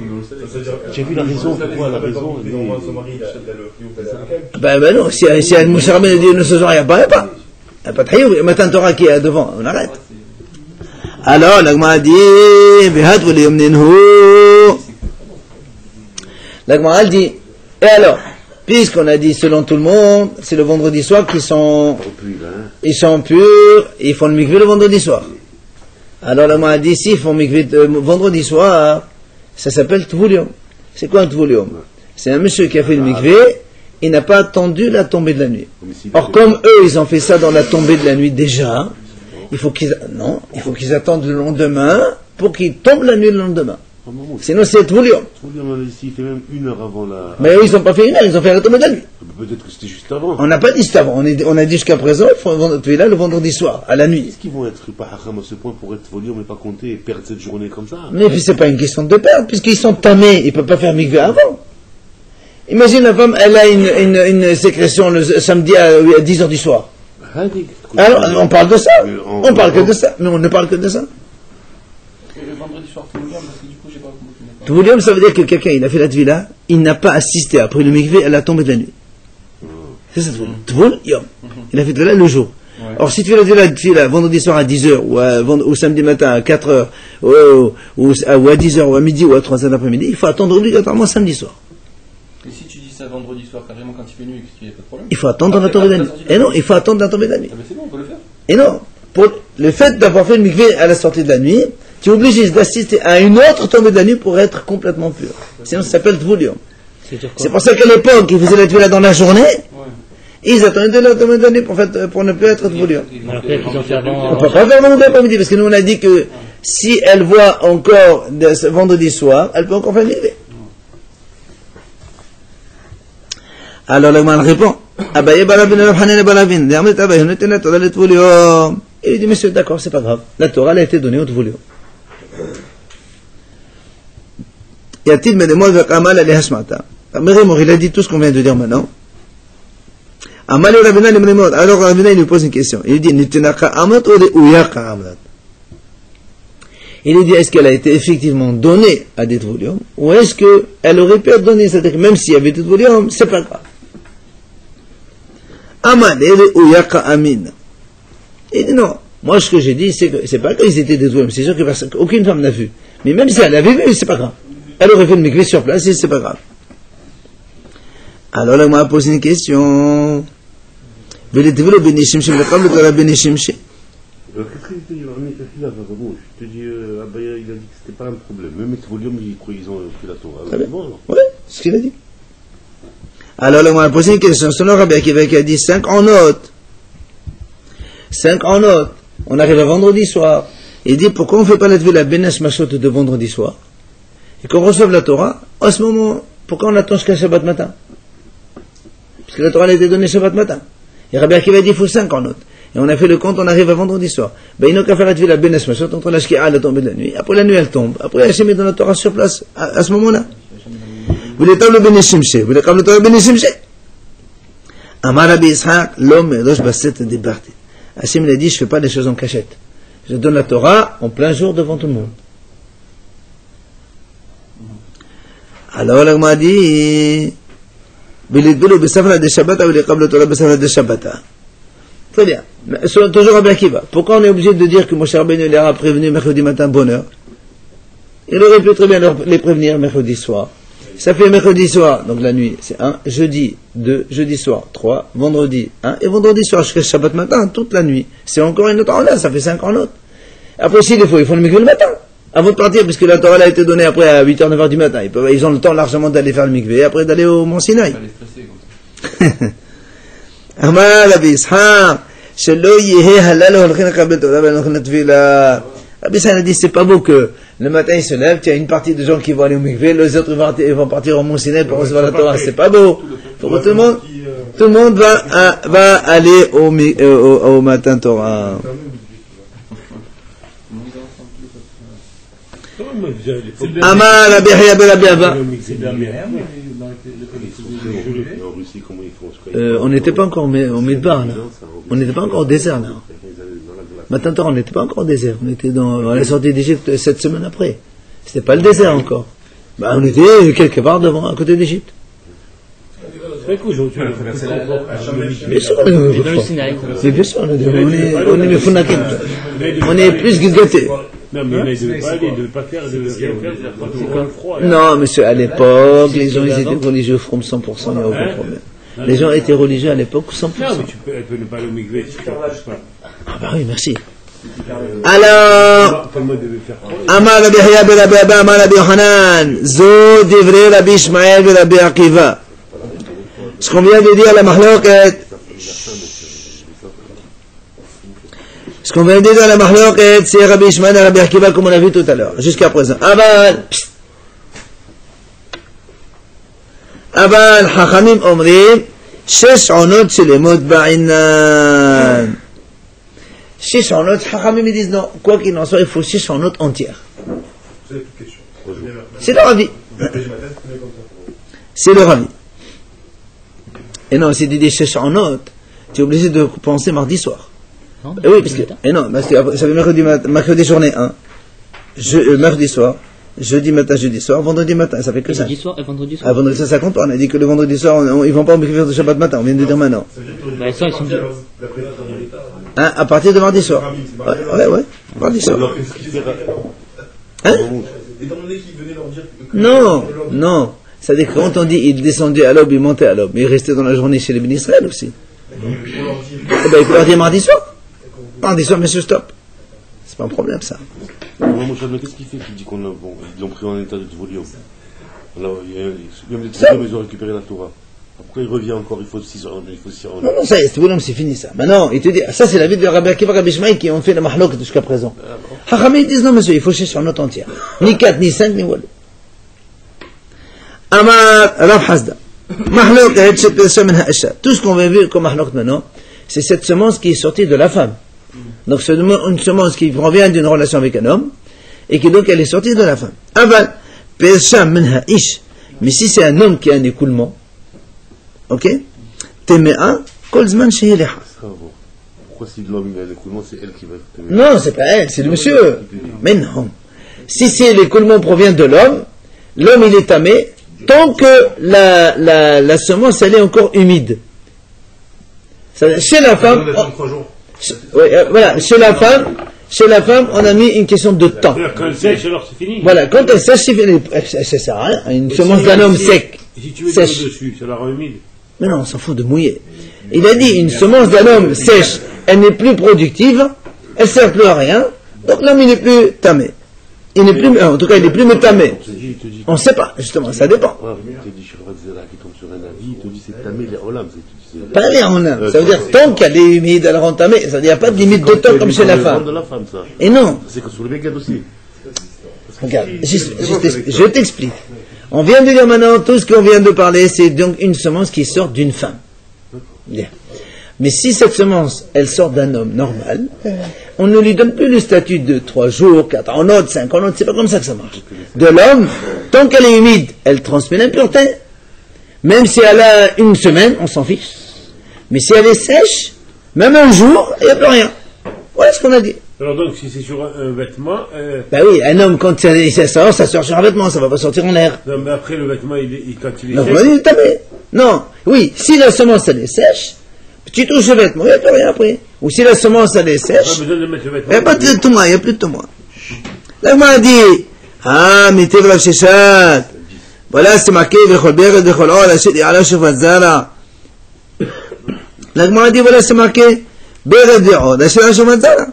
B: J'ai vu la raison, pourquoi la raison?
F: Son mari, il a le plus haut qu'elle a.
A: Ben non, si elle Moshe Rabbeinu dit ce soir, il n'y a pas. Il n'y a pas de taillou. Matin Torah qui est devant, on arrête. Alors, l'Agma a dit, l'Agma a dit, et alors, puisqu'on a dit selon tout le monde, c'est le vendredi soir qu'ils sont, ils sont purs, ils font le mikvé le vendredi soir. Alors l'Agma a dit, s'ils font mikvé vendredi soir, ça s'appelle Tvulium. C'est quoi un Tvulium? C'est un monsieur qui a fait le mikvé, il n'a pas attendu la tombée de la nuit. Or, comme eux, ils ont fait ça dans la tombée de la nuit déjà, il faut qu'ils attendent le lendemain pour qu'il tombe la nuit le lendemain. Sinon, c'est Tvulium.
B: S'il fait même 1 heure avant la.
A: Mais eux, ils n'ont pas fait 1 heure, ils ont fait la tombée de la nuit.
B: Peut-être que c'était juste avant.
A: On n'a pas dit juste avant, on a dit jusqu'à présent, il faut là le vendredi soir, à la nuit.
B: Est-ce qu'ils vont être pas Hacham à ce point pour être Tvulium mais pas compter et perdre cette journée comme ça?
A: Mais puis c'est pas une question de perdre, puisqu'ils sont tamés, ils ne peuvent pas faire mikvé avant. Imagine la femme, elle a une sécrétion le samedi à 10h du soir. Alors, on parle de ça. On parle que de ça. Mais on ne parle que de ça.
D: Le vendredi soir, Tvulium, parce que du coup, j'ai pas compris.
A: Tvulium, ça veut dire que quelqu'un, il a fait la tvila, il n'a pas assisté après le mikvé à la tombée de la nuit. C'est ça, Tvulium. Il a fait tvila le jour. Or, si tu fais la tvila vendredi soir à 10h, ou samedi matin à 4h, ou à 10h, ou à midi, ou à 3h d'après-midi, il faut attendre obligatoirement samedi soir.
D: Et si tu dis ça vendredi soir, carrément quand il fait nuit, qu'il n'y a pas de problème?
A: Il faut attendre la tombée de la nuit. Et non, il faut attendre la tombée de la nuit.
D: Ah ben c'est bon, on peut le faire.
A: Et non, pour le fait d'avoir fait le mikvé à la sortie de la nuit, tu es obligé d'assister à une autre tombée de la nuit pour être complètement pur. Sinon, ça s'appelle Tvulium. C'est pour ça qu'à l'époque, ils faisaient la tvila dans la journée, ils attendaient la tombée de la nuit pour ne plus être Tvulium. On ne peut pas faire vendredi après-midi, parce que nous on a dit que si elle voit encore vendredi soir, elle peut encore faire le mikvé. Alors l'Agma répond, Abaye Baravin, Rabhanan Baravin, Dermet Abaye, on était là, tu as le Tvulium. Et il dit, monsieur, d'accord, c'est pas grave. La Torah, elle a été donnée au Tvulium. Y-a-t-il, mais des mots avec Amal, elle est Hashmata. Il a dit tout ce qu'on vient de dire maintenant. Amal et Rabhanan, alors Rabhanan, il lui pose une question. Il dit, Nitinaka Amat ou Uyaka Amat? Il est dit, est-ce qu'elle a été effectivement donnée à dit volume, ou est-ce qu'elle aurait pu être donnée, c'est-à-dire que même s'il y avait dit volume, c'est pas grave. Amadele ou Yaka Amin. Il dit non. Moi, ce que j'ai dit, c'est que c'est pas qu'ils étaient des volumes, c'est sûr qu'aucune femme n'a vu. Mais même si elle avait vu, c'est pas grave. Elle aurait fait le mikvé sur place, et c'est pas grave. Alors là, on m'a posé une question. Je te dis,
B: Abaya, il a dit que c'était pas un problème. Même les volumes, ils ont pris la Torah.
A: Oui, c'est ce qu'il a dit. Alors là, on m'a posé une question. Selon Rabbi Akiva qui a dit 5 en note. 5 en note. On arrive à vendredi soir. Il dit pourquoi on ne fait pas la Benes Machot de vendredi soir et qu'on reçoive la Torah à ce moment. Pourquoi on attend jusqu'à Shabbat matin? Parce que la Torah a été donnée Shabbat matin. Et Rabbi Akiva dit il faut 5 en note. Et on a fait le compte, on arrive à vendredi soir. Ben, il n'a qu'à faire la Benes Machot entre la Shki'a et la tombée de la nuit. Après la nuit, elle tombe. Après, Hachem est dans la Torah sur place à ce moment-là. Vous voulez le Benes Shimshé. Vous voulez le Torah Benes Shimshé. Amar Rabbi Ishaq, l'homme Rosh Basset débarqué. Hachem a dit je ne fais pas des choses en cachette. Je donne la Torah en plein jour devant tout le monde. Alors, là, on m'a dit très bien. Toujours Rabbi Akiva. Pourquoi on est obligé de dire que Moshe Rabbeinu les a prévenus mercredi matin, bonheur? Il aurait pu très bien les prévenir mercredi soir. Ça fait mercredi soir, donc la nuit, c'est 1, jeudi 2, jeudi soir 3, vendredi 1, et vendredi soir jusqu'à Shabbat matin, toute la nuit. C'est encore une autre en là, ça fait 5 en autre. Après, s'il faut, ils font le mikvé le matin. Avant de partir, puisque la Torah a été donnée après à 8h, 9h du matin. Ils ont le temps largement d'aller faire le mikvé, et après d'aller au Mont Sinaï. Amar Rabbi Ishaq, Shelo Yehe Halal Holchin Kabel Torah Benochin Tvila. Rabbi Ishaq a dit c'est pas beau que le matin il se lève, il y a une partie de gens qui vont aller au mikvé, les autres vont partir au Mont Sinaï pour recevoir la Torah. C'est pas beau. Faut que tout le monde va aller au matin Torah. Amar Rabbi Yahya ben Rabbi Abba. On n'était pas encore au Midbar là. On n'était pas encore au désert là. Matin Torah, on n'était pas encore au désert. On était à la sortie d'Égypte 7 semaines après. C'était pas le désert encore. On était quelque part devant, à côté d'Égypte.
E: C'est vrai qu'aujourd'hui,
A: bien sûr, on est mes Founakim. On est plus gâtés.
E: Non, mais il ne devait pas faire de froid.
A: Non, monsieur, à l'époque, les gens ils étaient religieux from 100%, il n'y a aucun problème. Les gens étaient religieux à l'époque 100%.
E: Non, mais elle peut ne pas aller au mikvé si tu ne touches pas.
A: Ah bah oui, merci. Alors, Amar Rabbi Yahya ben Rabbi Abba, Amar Rabbi Yohanan, Zo divrei Rabbi Ishmael ben Rabbi Akiva. Ce qu'on vient de dire à la mahloket, c'est Rabbi Ishmael et Rabbi Akiva comme on a vu tout à l'heure, jusqu'à présent. Aval, Chachamim Omrim, 6 onot c'est les mots ba'inan. 6 onot, Chachamim disent non, quoi qu'il en soit, il faut 6 onot entières. C'est le Ravi. C'est le Ravi. Et non, si tu dis 6 onot, tu es obligé de penser mardi soir. Et oui, parce que, et non, parce que ça fait mercredi journée 1, mercredi soir, jeudi matin, jeudi soir, vendredi matin, ça fait que ça.
C: Jeudi soir et vendredi soir.
A: Ah, vendredi soir, ça compte pas. On a dit que le vendredi soir, ils vont pas au mikvé de Shabbat matin, on vient de dire maintenant.
C: Bah, ça, ils sont deux.
A: Hein, à partir de mardi soir. Ouais, mardi soir. Hein?
F: Étant donné qu'ils venaient leur dire que...
A: Non. C'est-à-dire que quand on dit il descendait à l'aube, il montait à l'aube, mais il restait dans la journée chez les bénis Israël aussi. Eh ben, il faut leur dire mardi soir. Mardi soir, monsieur, stop. C'est pas un problème, ça.
B: Mais qu'est-ce qu'il fait qu'il dit qu'ils l'ont pris en état de volume? Alors, même les volumes, ils ont récupéré la Torah. Pourquoi il revient encore? Il faut 6 heures.
A: Non, ça y est, ce volume, c'est fini, ça. Maintenant, il te dit, ça, c'est la vie de Rabbi Akiva, Rabbi Ishmael qui ont fait la mahlok jusqu'à présent. Hachamim, ils disent, non, monsieur, il faut chercher en note entière. Ni 4, ni 5, ni walou. Amar Rav Hasda. Mahlok, tout ce qu'on va voir comme mahlok maintenant, c'est cette semence qui est sortie de la femme. Donc c'est une semence qui provient d'une relation avec un homme, et qui donc elle est sortie de la femme. Aval, Pesha Menha Ish. Mais si c'est un homme qui a un écoulement, ok? Temea, Kolzman Sheheleha.
B: Pourquoi si l'homme a un écoulement, c'est elle qui va...
A: Non, c'est pas elle, c'est le monsieur. Mais non. Si l'écoulement provient de l'homme il est tamé tant que la semence elle est encore humide. Chez la femme, voilà, chez la femme, on a mis une question de temps.
E: Quand elle sèche, alors c'est fini.
A: Voilà, quand elle sèche, c'est fini. Ça sert à rien. Une semence d'un homme sec,
E: Si tu mets
A: sèche.
E: de dessus, ça la rend humide.
A: Mais non, on s'en fout de mouiller. Il a dit, une semence d'un homme sèche, elle n'est plus productive, elle sert plus à rien, donc l'homme il n'est plus tamé. Il n'est plus, en tout cas, il n'est plus tamé. On ne sait pas, justement, ça dépend.
B: Il te dit, Shirvat Zera qui tombe sur un avis, il te dit c'est tamé les olam.
A: Pas les en âme. Ça veut dire, tant qu'elle est humide, elle rend tamée. Ça veut dire, il n'y a pas de limite de temps comme chez la femme. Et non.
B: C'est que sur le Begad aussi.
A: Regarde, je t'explique. On vient de dire maintenant, tout ce qu'on vient de parler, c'est donc une semence qui sort d'une femme. Bien. Mais si cette semence, elle sort d'un homme normal, on ne lui donne plus le statut de 3 jours, 4 en autre, 5 en autre, c'est pas comme ça que ça marche. De l'homme, tant qu'elle est humide, elle transmet l'impureté. Même si elle a une semaine, on s'en fiche. Mais si elle est sèche, même un jour, il n'y a plus rien. Voilà ce qu'on a dit.
E: Alors donc, si c'est sur un vêtement...
A: Ben oui, un homme, quand ça sort sur un vêtement, ça ne va pas sortir en air.
E: Non, mais après, le vêtement, quand il est
A: Donc,
E: sèche...
A: on dit, tamé. Non, oui, si la semence, elle est sèche, tu touches le vêtement, il n'y a plus rien après. Ou si la semence, elle est
E: Pas
A: sèche,
E: besoin de mettre le
A: il
E: vêtement.
A: n'y a pas de touma, il n'y a plus de touma. Là, on a dit, mais t'es vrai, Shechat. Voilà, c'est marqué, Vechol Bered, Vechol Ol, Hachet, Yala, Shefat Zara. Là, on a dit, voilà, c'est marqué, Bered, Vechol, Hachet, Shefat Zara.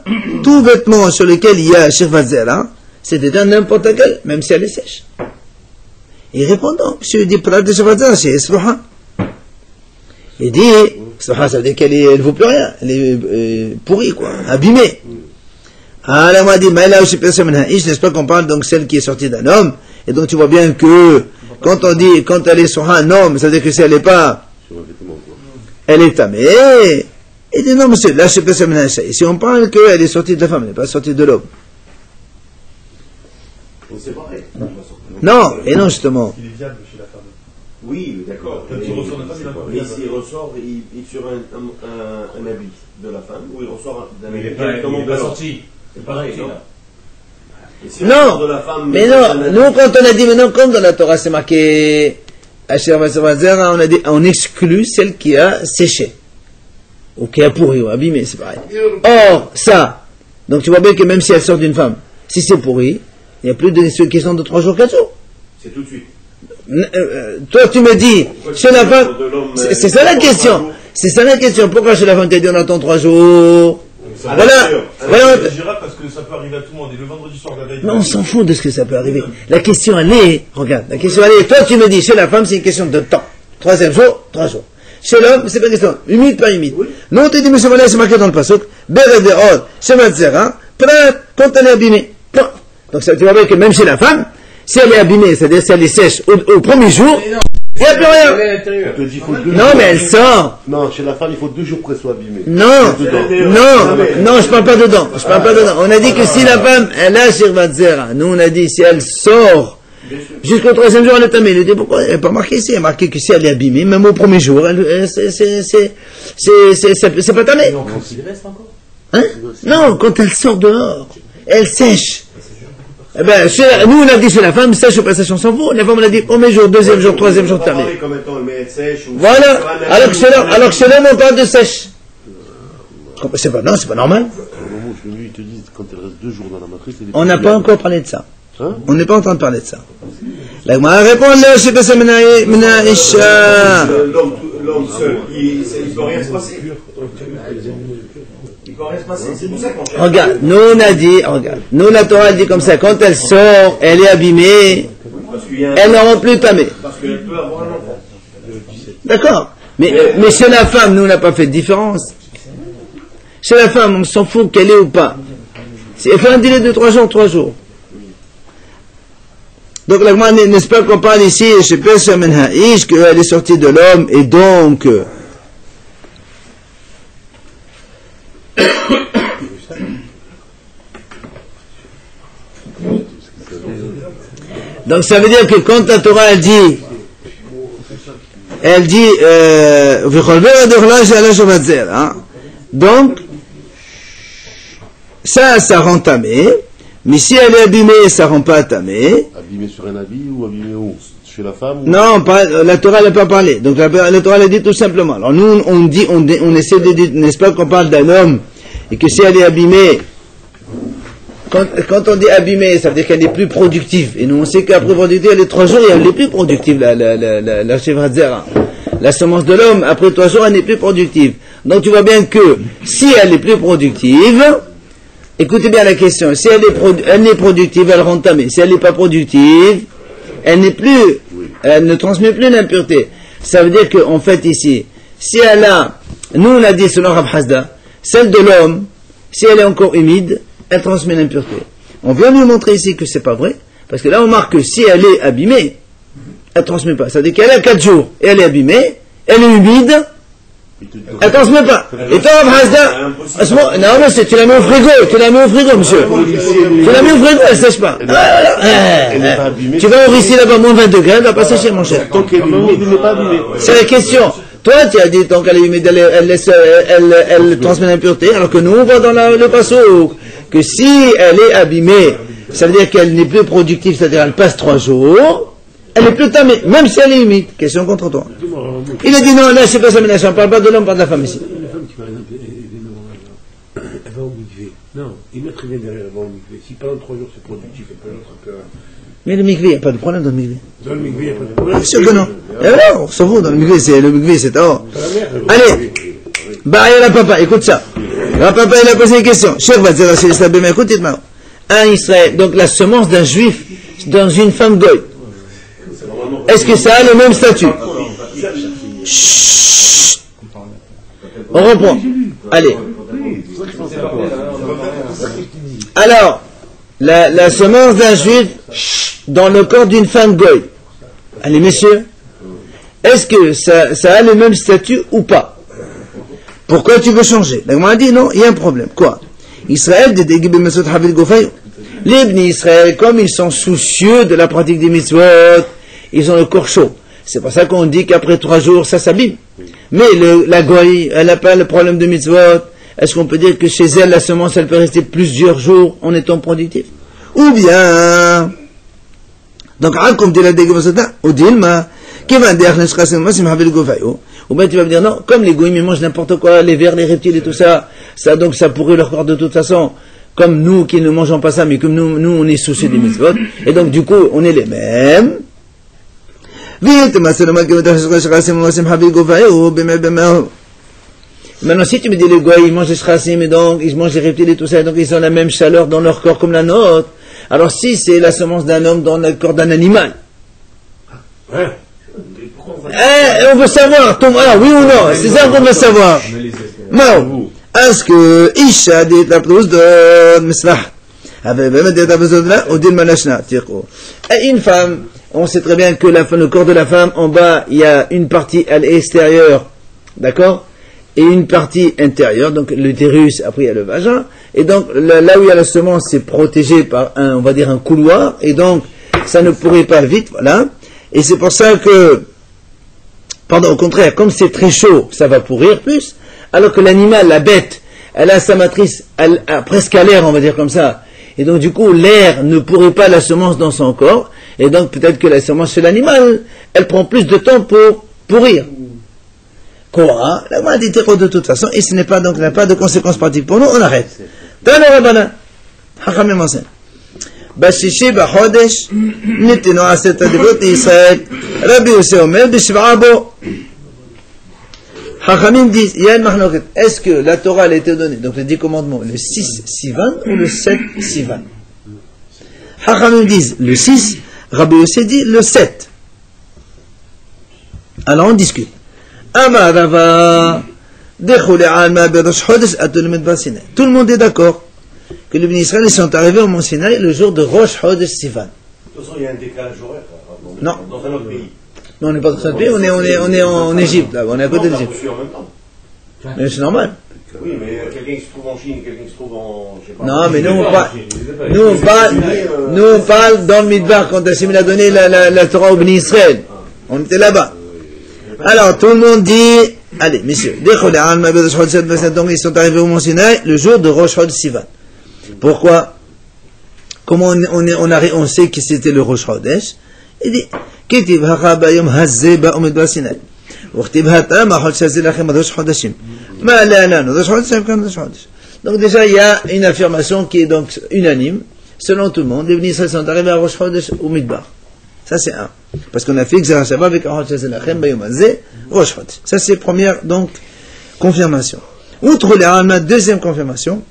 A: Tout vêtement sur lequel il y a Shefat Zara, c'est déjà n'importe quel, même si elle est sèche. Et répondant, monsieur dit, Prat de Shefat Zara, c'est Esroha. Il dit, Esroha, ça veut dire qu'elle ne vaut plus rien, elle est pourrie, quoi, abîmée. Ah, là, on a dit, mais là, n'est-ce pas qu'on parle donc celle qui est sortie d'un homme, et donc tu vois bien que, quand on dit, quand elle est sur un homme, ça veut dire que si elle n'est pas, elle est tamée. Il dit, non, monsieur, là, je sais pas si on parle qu'elle est sortie de la femme, elle n'est pas sortie de l'homme.
F: C'est pareil.
A: Non, et non, justement.
F: Il est viable chez la femme.
G: Oui, d'accord.
F: Quand il ressort de la femme,
G: Mais s'il ressort sur un habit de la femme, ou il ressort d'un
F: il
G: habit
F: n'est pas
G: directement de l'homme.
F: sorti.
G: C'est pareil, non? Et si
A: Non,
G: de la femme,
A: mais non, nous, quand on a dit, maintenant, comme dans la Torah, c'est marqué, Asher Vasavazera, on a dit, on exclut celle qui a séché. Ou qui a pourri, ou abîmé, c'est pareil. Or, ça, donc tu vois bien que même si elle sort d'une femme, si c'est pourri, il n'y a plus de question de 3 jours, 4 jours.
G: c'est tout de suite.
A: Toi, tu me dis, chez la femme, c'est ça la question. C'est ça la question. Pourquoi chez la femme, tu as dit, on attend 3 jours? Voilà.
F: C'est gérable parce que ça peut arriver à tout le monde. Et le vendredi soir, la veille.
A: Non, on s'en fout de ce que ça peut arriver. La question, elle est, regarde, la question, elle est, toi, tu me dis, chez la femme, c'est une question de temps. 3e jour, 3 jours. Chez l'homme, c'est pas une question. Humide, pas humide. Non, tu dis, monsieur Malais, c'est marqué dans le pasuk, Bered de Od, Shemat Zera, Prat, quand elle est abîmée. Point. Donc, ça, tu vois bien que même chez la femme, si elle est abîmée, c'est-à-dire si elle est sèche au premier jour, il n'y a plus rien.
B: On te dit, il faut 2
A: Non,
B: jours.
A: mais elle sort.
B: Non, chez la femme, il faut 2 jours pour qu'elle soit abîmée.
A: Non,
B: Dedans.
A: non, je parle pas dedans. Je parle pas dedans. On a dit que si la femme, elle a Shirvat Zera, nous on a dit si elle sort jusqu'au 3e jour, elle est tamée. Il dit pourquoi elle n'est pas marqué ici. Elle est marqué que si elle est abîmée, même au premier jour, c'est pas tamé. Hein? Non, quand elle sort dehors, elle sèche. Eh ben, nous on a dit chez la femme, sèche ou pas sèche, on s'en fout. La femme on a dit premier jour, 2e jour, 3e jour, tamé.
G: Combien de temps elle met sèche ou
A: Voilà.
G: sur un habit,
A: Alors que chez l'homme, on parle de sèche. C'est pas normal.
B: Au moment où je lui, ils te disent, quand elle reste 2 jours dans la matrice, elle est
A: On n'a pas encore parlé de ça.
B: Hein?
A: On n'est pas en train de parler de ça. La Gemara répond là, je sais pas ça, Mena Isha.
G: L'homme seul, il ne peut rien se passer. Il ne peut rien se passer. C'est pour ça qu'on cherche.
A: Regarde, nous on a dit, nous la Torah dit comme ça, quand elle sort, elle est abîmée,
G: Parce qu'il y a un-
A: elle ne rend plus tamée.
G: Parce qu'elle peut avoir un enfant.
A: D'accord. Mais chez la femme, nous on n'a pas fait de différence. Chez la femme, on s'en fout qu'elle est ou pas. Il faut un délai de 3 jours, 3 jours. Donc la Gemara, n'est-ce pas qu'on parle ici, chez Pesha Menhaïch, qu'elle est sortie de l'homme, et donc... Donc ça veut dire que quand la Torah elle dit donc ça rend tamé, Mais si elle est abîmée, ça rend pas tamé.
B: Abîmé sur un habit ou abîmé où? Chez la femme ou...
A: Non, la Torah n'a pas parlé. Donc la Torah l'a dit tout simplement. Alors nous, on essaie de dire, n'est-ce pas, qu'on parle d'un homme, et que si elle est abîmée, quand on dit abîmée, ça veut dire qu'elle n'est plus productive. Et nous, on sait qu'après productive, elle est 3 jours et elle n'est plus productive, la Shevrat Zera. La semence de l'homme, après 3 jours, elle n'est plus productive. Donc tu vois bien que, si elle est plus productive, écoutez bien la question, si elle est productive, elle rend tamé. Si elle n'est pas productive, elle ne transmet plus l'impureté. Ça veut dire qu'en fait ici, si elle a, nous on a dit selon Rav Hasda, celle de l'homme, si elle est encore humide, elle transmet l'impureté. On vient nous montrer ici que c'est pas vrai, parce que là on marque que si elle est abîmée, elle transmet pas. Ça veut dire qu'elle a 4 jours, et elle est abîmée, elle est humide, elle transmet pas. Et toi Rav Hasda, non mais tu la mets au frigo, monsieur. Tu la mets au frigo, elle sèche pas. Tu vas au Rissi là-bas, moins 20 degrés, elle va pas sécher mon cher.
B: Tant qu'elle est humide, elle n'est pas abîmée.
A: C'est la question. Toi, tu as dit, tant qu'elle est humide, elle transmet l'impureté, alors que nous, on voit dans le passo que si elle est abîmée, ça veut dire qu'elle n'est plus productive, c'est-à-dire elle passe 3 jours, elle est plus tamée, même si elle est humide. Question contre toi. Il a dit non, là, c'est pas ça, mais là, on ne parle pas de l'homme, pas de la femme ici.
E: Une femme qui, par exemple, elle va au mikvé. Non, il met très bien derrière, elle va au mikvé. Si pendant 3 jours c'est productif, elle peut être un peu...
A: Mais le mikvé, il n'y a pas de problème dans le mikvé.
E: Dans le mikvé, il n'y a pas de problème.
A: Bien sûr que non. Et alors, on s'en fout, dans le mikvé, c'est dehors. Allez, la papa, écoute ça. La papa, il a posé une question. Cher Vatzera, c'est l'Islam, mais écoutez maintenant. Un Israël, donc la semence d'un juif dans une femme goy. Est-ce que ça a le même statut? Chut. On reprend. Allez. Alors, la semence d'un juif dans le corps d'une femme goy. Allez, messieurs. Est-ce que ça a le même statut ou pas? Pourquoi tu veux changer? La Gemara dit non, il y a un problème. Quoi? Israël, les Bnei Israël, comme ils sont soucieux de la pratique des mitzvot, ils ont le corps chaud. C'est pour ça qu'on dit qu'après 3 jours, ça s'abîme. Mais la goy, elle n'a pas le problème de mitzvot. Est-ce qu'on peut dire que chez elle, la semence, elle peut rester plusieurs jours en étant productive? Ou bien, donc, comme dit la Degevasota, ou Dilma, ou bien tu vas me dire non, comme les goïms ils mangent n'importe quoi, les vers, les reptiles et tout ça, donc ça pourrit leur corps de toute façon, comme nous qui ne mangeons pas ça, mais comme nous on est soucieux des mitzvot, et donc du coup on est les mêmes. Maintenant si tu me dis les goïms ils mangent les shrasim et donc ils mangent les reptiles et tout ça, et donc ils ont la même chaleur dans leur corps comme la nôtre, alors si c'est la semence d'un homme dans le corps d'un animal, on veut savoir, oui ou non, c'est ça qu'on veut savoir. Est-ce que Isha dit la plus de Mislah une femme, on sait très bien que le corps de la femme, en bas, il y a une partie à l'extérieur, d'accord, et une partie intérieure, donc l'utérus, après il y a le vagin, et donc là où il y a la semence, c'est protégé par on va dire un couloir, et donc ça ne pourrait pas vite, voilà, et c'est pour ça que au contraire, comme c'est très chaud, ça va pourrir plus, alors que l'animal, la bête, elle a sa matrice presque à l'air, on va dire comme ça. Et donc du coup, l'air ne pourrit pas la semence dans son corps, et donc peut-être que la semence chez l'animal, elle prend plus de temps pour pourrir. Quoi? La main dit de toute façon, et ce n'est pas donc, n'a pas de conséquences pratiques pour nous, on arrête. Dans le Rabbana, Hachamim enseigne. בשישי בחודש ניתנו 10 הדיברות לישראל רבי יוסי אומר בשבעה בו. Chachamim disent, il y a une marloquette, est-ce que la Torah elle a été donnée, donc les 10 commandements, le 6 Sivan ou le 7 Sivan? Chachamim disent le 6, Rabbi Yossi dit le 7. Alors on discute. Amar Rava dechule alma berosh chodesh atul midbar Sinai. Tout le monde est d'accord que les Bnei Israël sont arrivés au Mont Sinaï le jour de Rosh Chodesh Sivan.
F: De toute façon, il y a un décalage horaire.
A: Non.
F: Dans un autre pays.
A: Non, on n'est pas dans un pays, on est en Égypte, là, on est à côté de l'Égypte.
F: En même temps.
A: Mais c'est normal.
F: Oui, mais quelqu'un qui se trouve en Chine, quelqu'un qui se trouve en... Je sais pas.
A: Non, mais nous on parle dans le Midbar, quand Hachem a donné la Torah au Bnei Israël. On était là-bas. Alors, tout le monde dit, allez, messieurs, donc ils sont arrivés au Mont Sinaï le jour de Rosh Chodesh Sivan. Pourquoi? Comment on sait que c'était le Rosh Chodesh? Il dit, Ketib hacha bayom hazze ba'omid basinai. Uchtib hata ma'chol shazé lachem Rosh Chodeshim. Ma'alana, Rosh Chodeshim comme Rosh Chodesh. Donc déjà, il y a une affirmation qui est donc unanime, selon tout le monde. Les Bnei Israël sont arrivés à Rosh Chodesh ou Midbar. Ça c'est un. Parce qu'on a fait Xera Shabbat avec Ma'chol shazé lachem bayom hazze Rosh Chodesh. Ça c'est première, donc, confirmation. Outre les Rama, deuxième confirmation,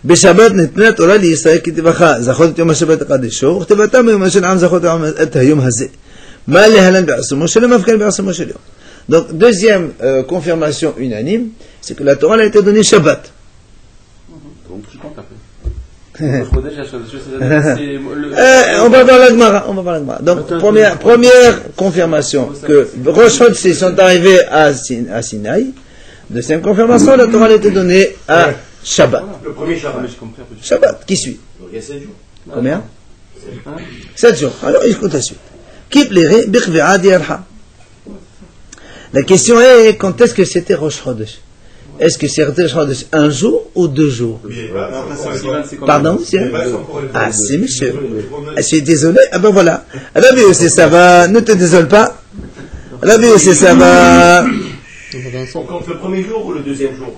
A: בשבת ניתנה תורה לישראל כתבחה זכות את יום השבת הקדשו וכתבתם ביום של עם זכות את היום הזה מה להלן בעצמו שלא מבחין בעצמו של יום. Donc deuxième confirmation unanime, c'est que la Torah a été donnée Shabbat.
D: Donc tu comptes un peu.
A: On va voir la Gemara. Donc première confirmation que Rosh Chodesh sont arrivés à Sinaï. Deuxième confirmation, la Torah a été donnée à Shabbat.
F: Le premier Shabbat.
A: Shabbat, qui suit?
F: Donc il y a 7 jours.
A: Combien? 7 jours. Alors écoute la suite. La question est, quand est-ce que c'était Rosh Chodesh? Est-ce que c'était Rosh Chodesh un jour ou 2 jours? Pardon, monsieur? Ah, si, monsieur. Je suis désolé. Ah ben voilà. Rabbi aussi, ça va. Ne te désole pas. Rabbi aussi, ça va.
F: On compte le premier jour ou le deuxième jour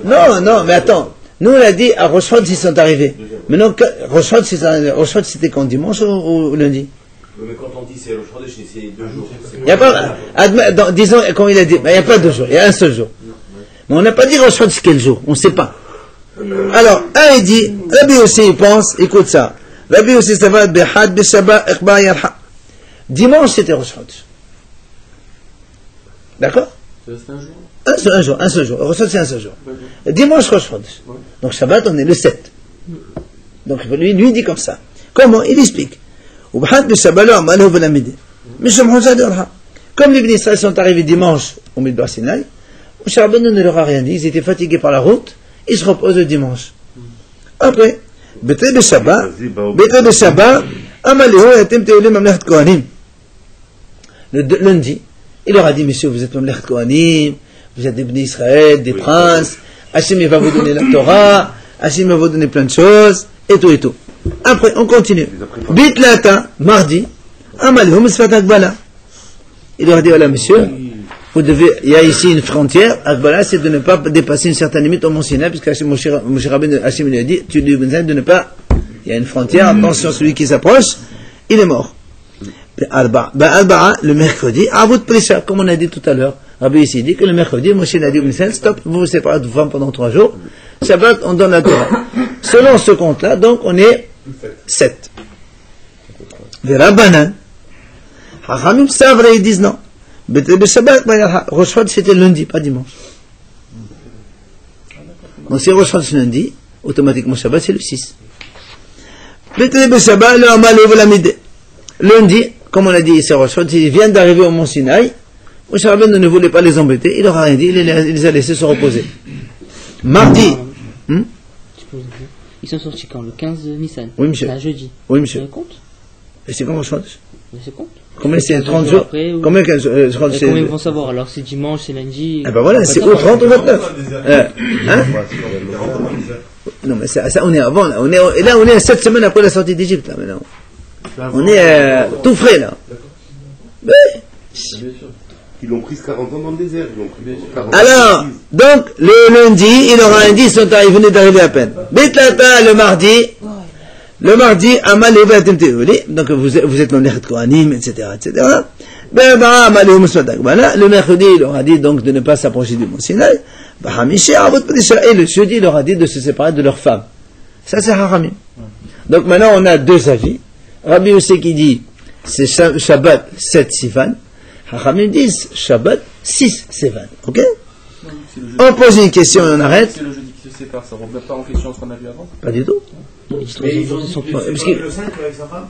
A: Non, mais attends. Nous, on a dit à Rosh Chodesh, ils sont arrivés. Maintenant, Rosh Chodesh, c'était quand, dimanche ou lundi?
F: Mais quand on dit c'est Rosh Chodesh, c'est 2 jours.
A: Il n'y a pas, disons, comme il a dit, il n'y a pas 2 jours, il y a un seul jour. Mais on n'a pas dit Rosh Chodesh quel jour, on ne sait pas. Alors, un il dit, Rabbi aussi il pense, écoute ça. Rabbi aussi ça va, Behad, Beshabbat, Ekba, Yarha. Dimanche, c'était Rosh Chodesh. D'accord? Un seul jour. Rosh Chodesh, c'est un seul jour. Dimanche, Rosh Chodesh. Donc Shabbat, on est le 7. Donc lui dit comme ça. Comment? Il explique. Comme les Bnei Israël sont arrivés dimanche au Midbar Sinaï, Moshe Rabbeinu ne leur a rien dit, ils étaient fatigués par la route, ils se reposent le dimanche. Après, Betre Beshabbat, Amaleho Yatem Teolim Mamlechet Kohanim. Le lundi, il leur a dit, messieurs, vous êtes Mamlechet Kohanim, vous êtes des Bnei Israël, des princes, Hachem il va vous donner la Torah, Hachem va vous donner plein de choses, et tout et tout. Après, on continue. Bitlata, mardi, Amalhum Sfat Akbala. Il leur a dit, voilà, monsieur, vous devez, il y a ici une frontière, Akbala, c'est de ne pas dépasser une certaine limite au Mont Sinaï, puisque Moshe Rabbeinu, Hachem lui a dit, tu lui dis de ne pas, il y a une frontière, attention, celui qui s'approche, il est mort. Le mercredi, Avut Prisha, comme on a dit tout à l'heure, Rabbi ici dit que le mercredi, Moshe a dit, stop, vous vous séparez de vous pendant 3 jours, Shabbat, on donne la Torah. Selon ce compte-là, donc, on est 7. Les Rabbanan, Hachamim Savra, ils disent non. Shabbat, Rosh Chodesh, c'était lundi, pas dimanche. Donc, si Rosh Chodesh lundi, automatiquement Shabbat, c'est le 6. Shabbat, le Amal et la Midé. Lundi, comme on a dit, c'est Rosh Chodesh, ils viennent d'arriver au Mont Sinaï. Moshe Rabbeinu ne voulait pas les embêter, il leur a rien dit, il les a laissés se reposer. Mardi.
C: Ils sont sortis quand? Le 15 Nissan.
A: Oui, monsieur.
C: C'est un jeudi.
A: Oui, monsieur.
C: C'est compte?
A: Et c'est comment Rosh Chodesh?
C: C'est compte.
A: Combien c'est 30 jours
C: après, ou...
A: Combien je crois que c'est.
C: Combien ils vont savoir? Alors c'est dimanche, c'est lundi.
A: Ah ben voilà, c'est ou 30 ou 29. Hein? Non, mais ça, on est avant, là. On est 7 semaines après la sortie d'Égypte, là, maintenant. On est tout frais, là. Mais...
B: Ils l'ont pris 40 ans dans le désert.
A: Alors, donc, le lundi, il aura un dit, ils venaient d'arriver à peine. Betlata, le mardi, Amal et Vatem Teoli, donc vous êtes dans l'Echet Kohanim, etc., etc. Le mercredi, il leur a dit donc de ne pas s'approcher du Mont Sinaï. Et le jeudi, il leur a dit de se séparer de leurs femmes. Ça, c'est Haramim. Donc maintenant, on a 2 avis. Rabbi Yossé qui dit, c'est Shabbat 7 Sivan. Hachamim disent Shabbat 6 Sivan. Ok? On pose une question et on arrête.
D: C'est le jeudi qui se sépare, ça ne remet pas en question ce qu'on a vu avant?
A: Pas du tout.
F: Mais ils ont dit le 5 avec sa femme?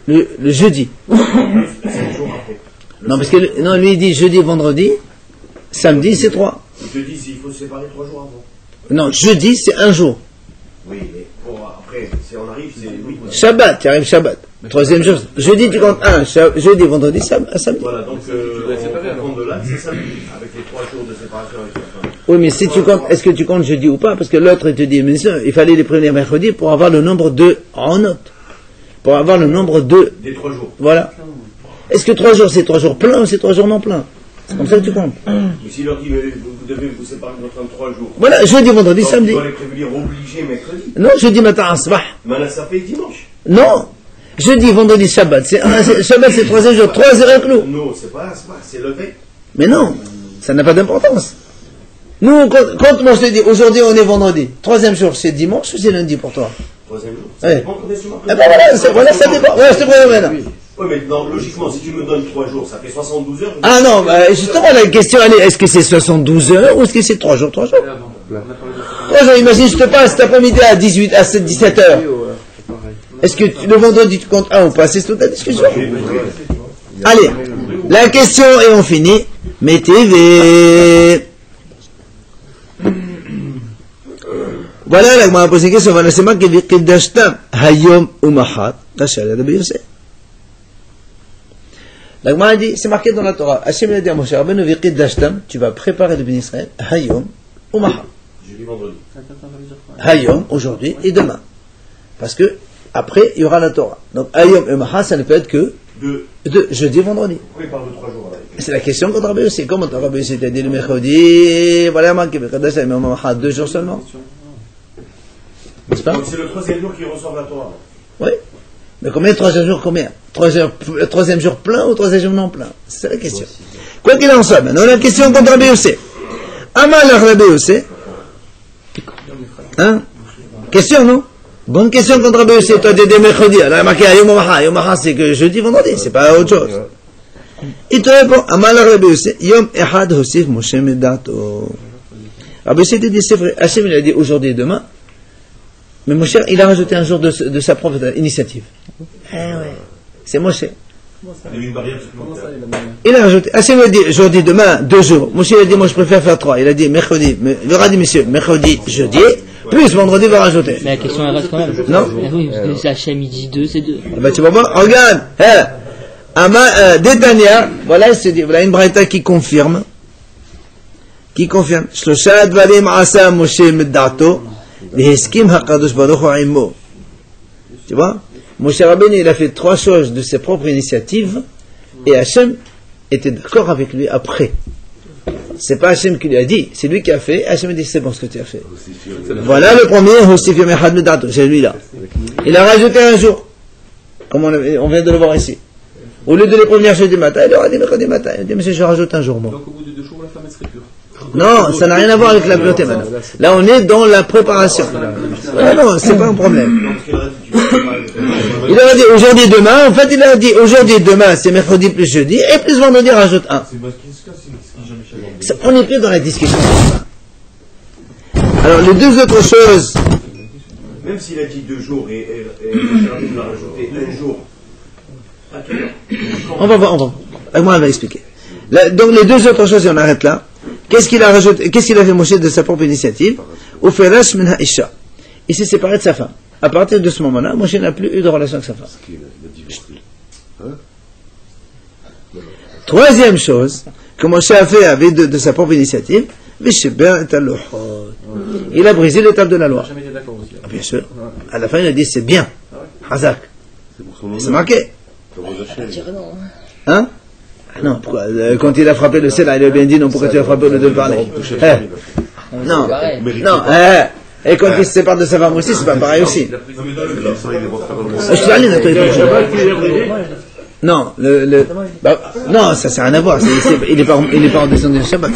A: Le jeudi.
F: 5 jours après.
A: Non, parce que non, lui il dit jeudi, vendredi, samedi c'est 3.
F: Jeudi, il faut se séparer 3 jours avant.
A: Non, jeudi c'est 1 jour.
F: Oui, mais bon, après, si on arrive, c'est 8.
A: Shabbat, tu arrives Shabbat. 3e jour, jeudi tu comptes 1, jeudi, vendredi, samedi.
F: Voilà, donc on compte de là, c'est samedi, avec les 3 jours de séparation avec sa femme.
A: Oui, mais si tu comptes, est-ce que tu comptes jeudi ou pas? Parce que l'autre, il te dit, mais ça, il fallait les prévenir mercredi pour avoir le nombre de, en note. Pour avoir le nombre de.
G: Des 3 jours.
A: Voilà. Est-ce que 3 jours, c'est 3 jours pleins ou c'est 3 jours non pleins? C'est comme ça que tu comptes.
G: Mais s'il leur dit, vous devez vous séparer dans 33 jours.
A: Voilà, jeudi, vendredi,
G: Donc,
A: samedi.
G: tu dois les prévenir obligés mercredi.
A: Non, jeudi matin, asbah.
G: Mais ça fait dimanche.
A: Non. Jeudi, vendredi, Shabbat. Shabbat, c'est 3e jour. 3 heures inclus.
G: Non, c'est pas, c'est levé.
A: Mais non, ça n'a pas d'importance. Nous, quand moi je te dis, aujourd'hui on est vendredi, 3e jour, c'est dimanche ou c'est lundi pour toi?
G: 3e jour.
A: Ouais.
G: Ça dépend quand est-ce que tu marques.
A: Eh ben voilà, ça dépend. Ouais, je te promets maintenant.
G: Oui, mais non, logiquement, si tu me donnes 3 jours, ça fait 72 heures.
A: Ah non, justement, la question elle est, est-ce que c'est 72 heures ou est-ce que c'est 3 jours, 3 jours? 3 jours, imagine, je te passe cet après-midi à 17 heures. Est-ce que le vendredi tu comptes 1 ou pas? C'est toute la discussion. Allez, la question et on finit. Mettez. Voilà, la Gemara pose une question. Voilà, c'est marqué Qidashtam Hayom Umahat. Tachal Rabbi Yosef. La Gemara dit, c'est marqué dans la Torah. Hachem a dit à Moshe Rabbeinu, Qidashtam, tu vas préparer le béni Israël Hayom Umahat.
G: Jeudi, vendredi.
A: Hayom, aujourd'hui et demain. Parce que après, il y aura la Torah. Donc Hayom Umahat, ça ne peut être que de jeudi, vendredi.
G: Oui, il parle de 3 jours. Là.
A: C'est la question contre Rabbi Yossi. Comment Rabbi Yossi t'a dit le mercredi? Voilà, manqué, mais 2 jours seulement. N'est-ce pas?
G: Donc c'est le 3e jour qui ressort la Torah.
A: Oui. Mais combien de 3e jour? Combien? 3e jour plein ou 3e jour non plein? C'est la question. Quoi qu'il en soit, maintenant la question contre Rabbi Yossi. Amal Rabbi Yossi. Hein? Question, non? Bonne question contre Rabbi Yossi. Toi, t'es des mercredis. Alors, il a marqué Yom Maha. Yom Maha, c'est que jeudi, vendredi. C'est pas autre chose. Il te répond, Amal Rabbi Yossi, Yom Echad Hosif Moshe Medato. Rabbi Yossi te dit, c'est vrai, Hachem il a dit aujourd'hui et demain, mais Moshe, il a rajouté un jour de sa propre initiative. Eh ouais, c'est Moshe.
G: Il y a une barrière supplémentaire.
A: Il a rajouté, Hachem il a dit aujourd'hui et demain, 2 jours. Moshe il a dit, moi je préfère faire 3. Il a dit mercredi, il aura dit messieurs, mercredi, jeudi, plus vendredi va rajouter.
C: Mais la question elle reste quand même.
A: Non.
C: Oui, parce que Hachem il dit 2, c'est 2.
A: Ah ben, tu vas voir, regarde, Détania, voilà, il se dit, voilà une braïta qui confirme. Shlosha dvarim asa Moshe meddato, v'heskim hakadosh baruch hu imo. Tu vois, Moshe Rabbeinu, il a fait 3 choses de ses propres initiatives, et Hachem était d'accord avec lui après. C'est pas Hachem qui lui a dit, c'est lui qui a fait. Hachem a dit, c'est bon ce que tu as fait. Voilà le premier, Hosif yom echad meddato, c'est lui là. Il a rajouté un jour, comme on vient de le voir ici. Au lieu de les prévenir jeudi matin, il leur a dit mercredi matin. Il a dit, monsieur, je rajoute un jour, moi.
D: Donc au bout de 2 jours, la femme elle serait pure.
A: Non, ça n'a rien à voir avec la pureté, madame. Là, on est dans la préparation. Non, c'est pas un problème. Il leur a dit aujourd'hui, demain. En fait, il a dit aujourd'hui, demain, c'est mercredi plus jeudi, et plus vendredi, rajoute un. On est plus dans la discussion. Alors, les 2 autres choses.
G: Même s'il a dit 2 jours et il a rajouté 1 jour.
A: On va voir. Moi, elle va expliquer. Donc, les 2 autres choses, et on arrête là. Qu'est-ce qu'il a rajouté? Qu'est-ce qu'il a fait Moshe de sa propre initiative? Uferash min ha'isha. Il s'est séparé de sa femme. À partir de ce moment-là, Moshe n'a plus eu de relation avec sa femme. 3e chose que Moshe a fait avec de sa propre initiative, il a brisé l'étape de la loi.
D: Jamais été d'accord aussi.
A: Bien sûr. À la fin, il a dit c'est bien. Hazak. C'est marqué. Hein? Non, pourquoi? Quand il a frappé le sel, il a bien dit non, pourquoi tu as frappé au lieu de le parler? Non, non, et quand il se sépare de sa femme aussi, c'est pas pareil aussi. Non, non, ça n'a rien à voir. Il n'est pas en descendant du Shabbat.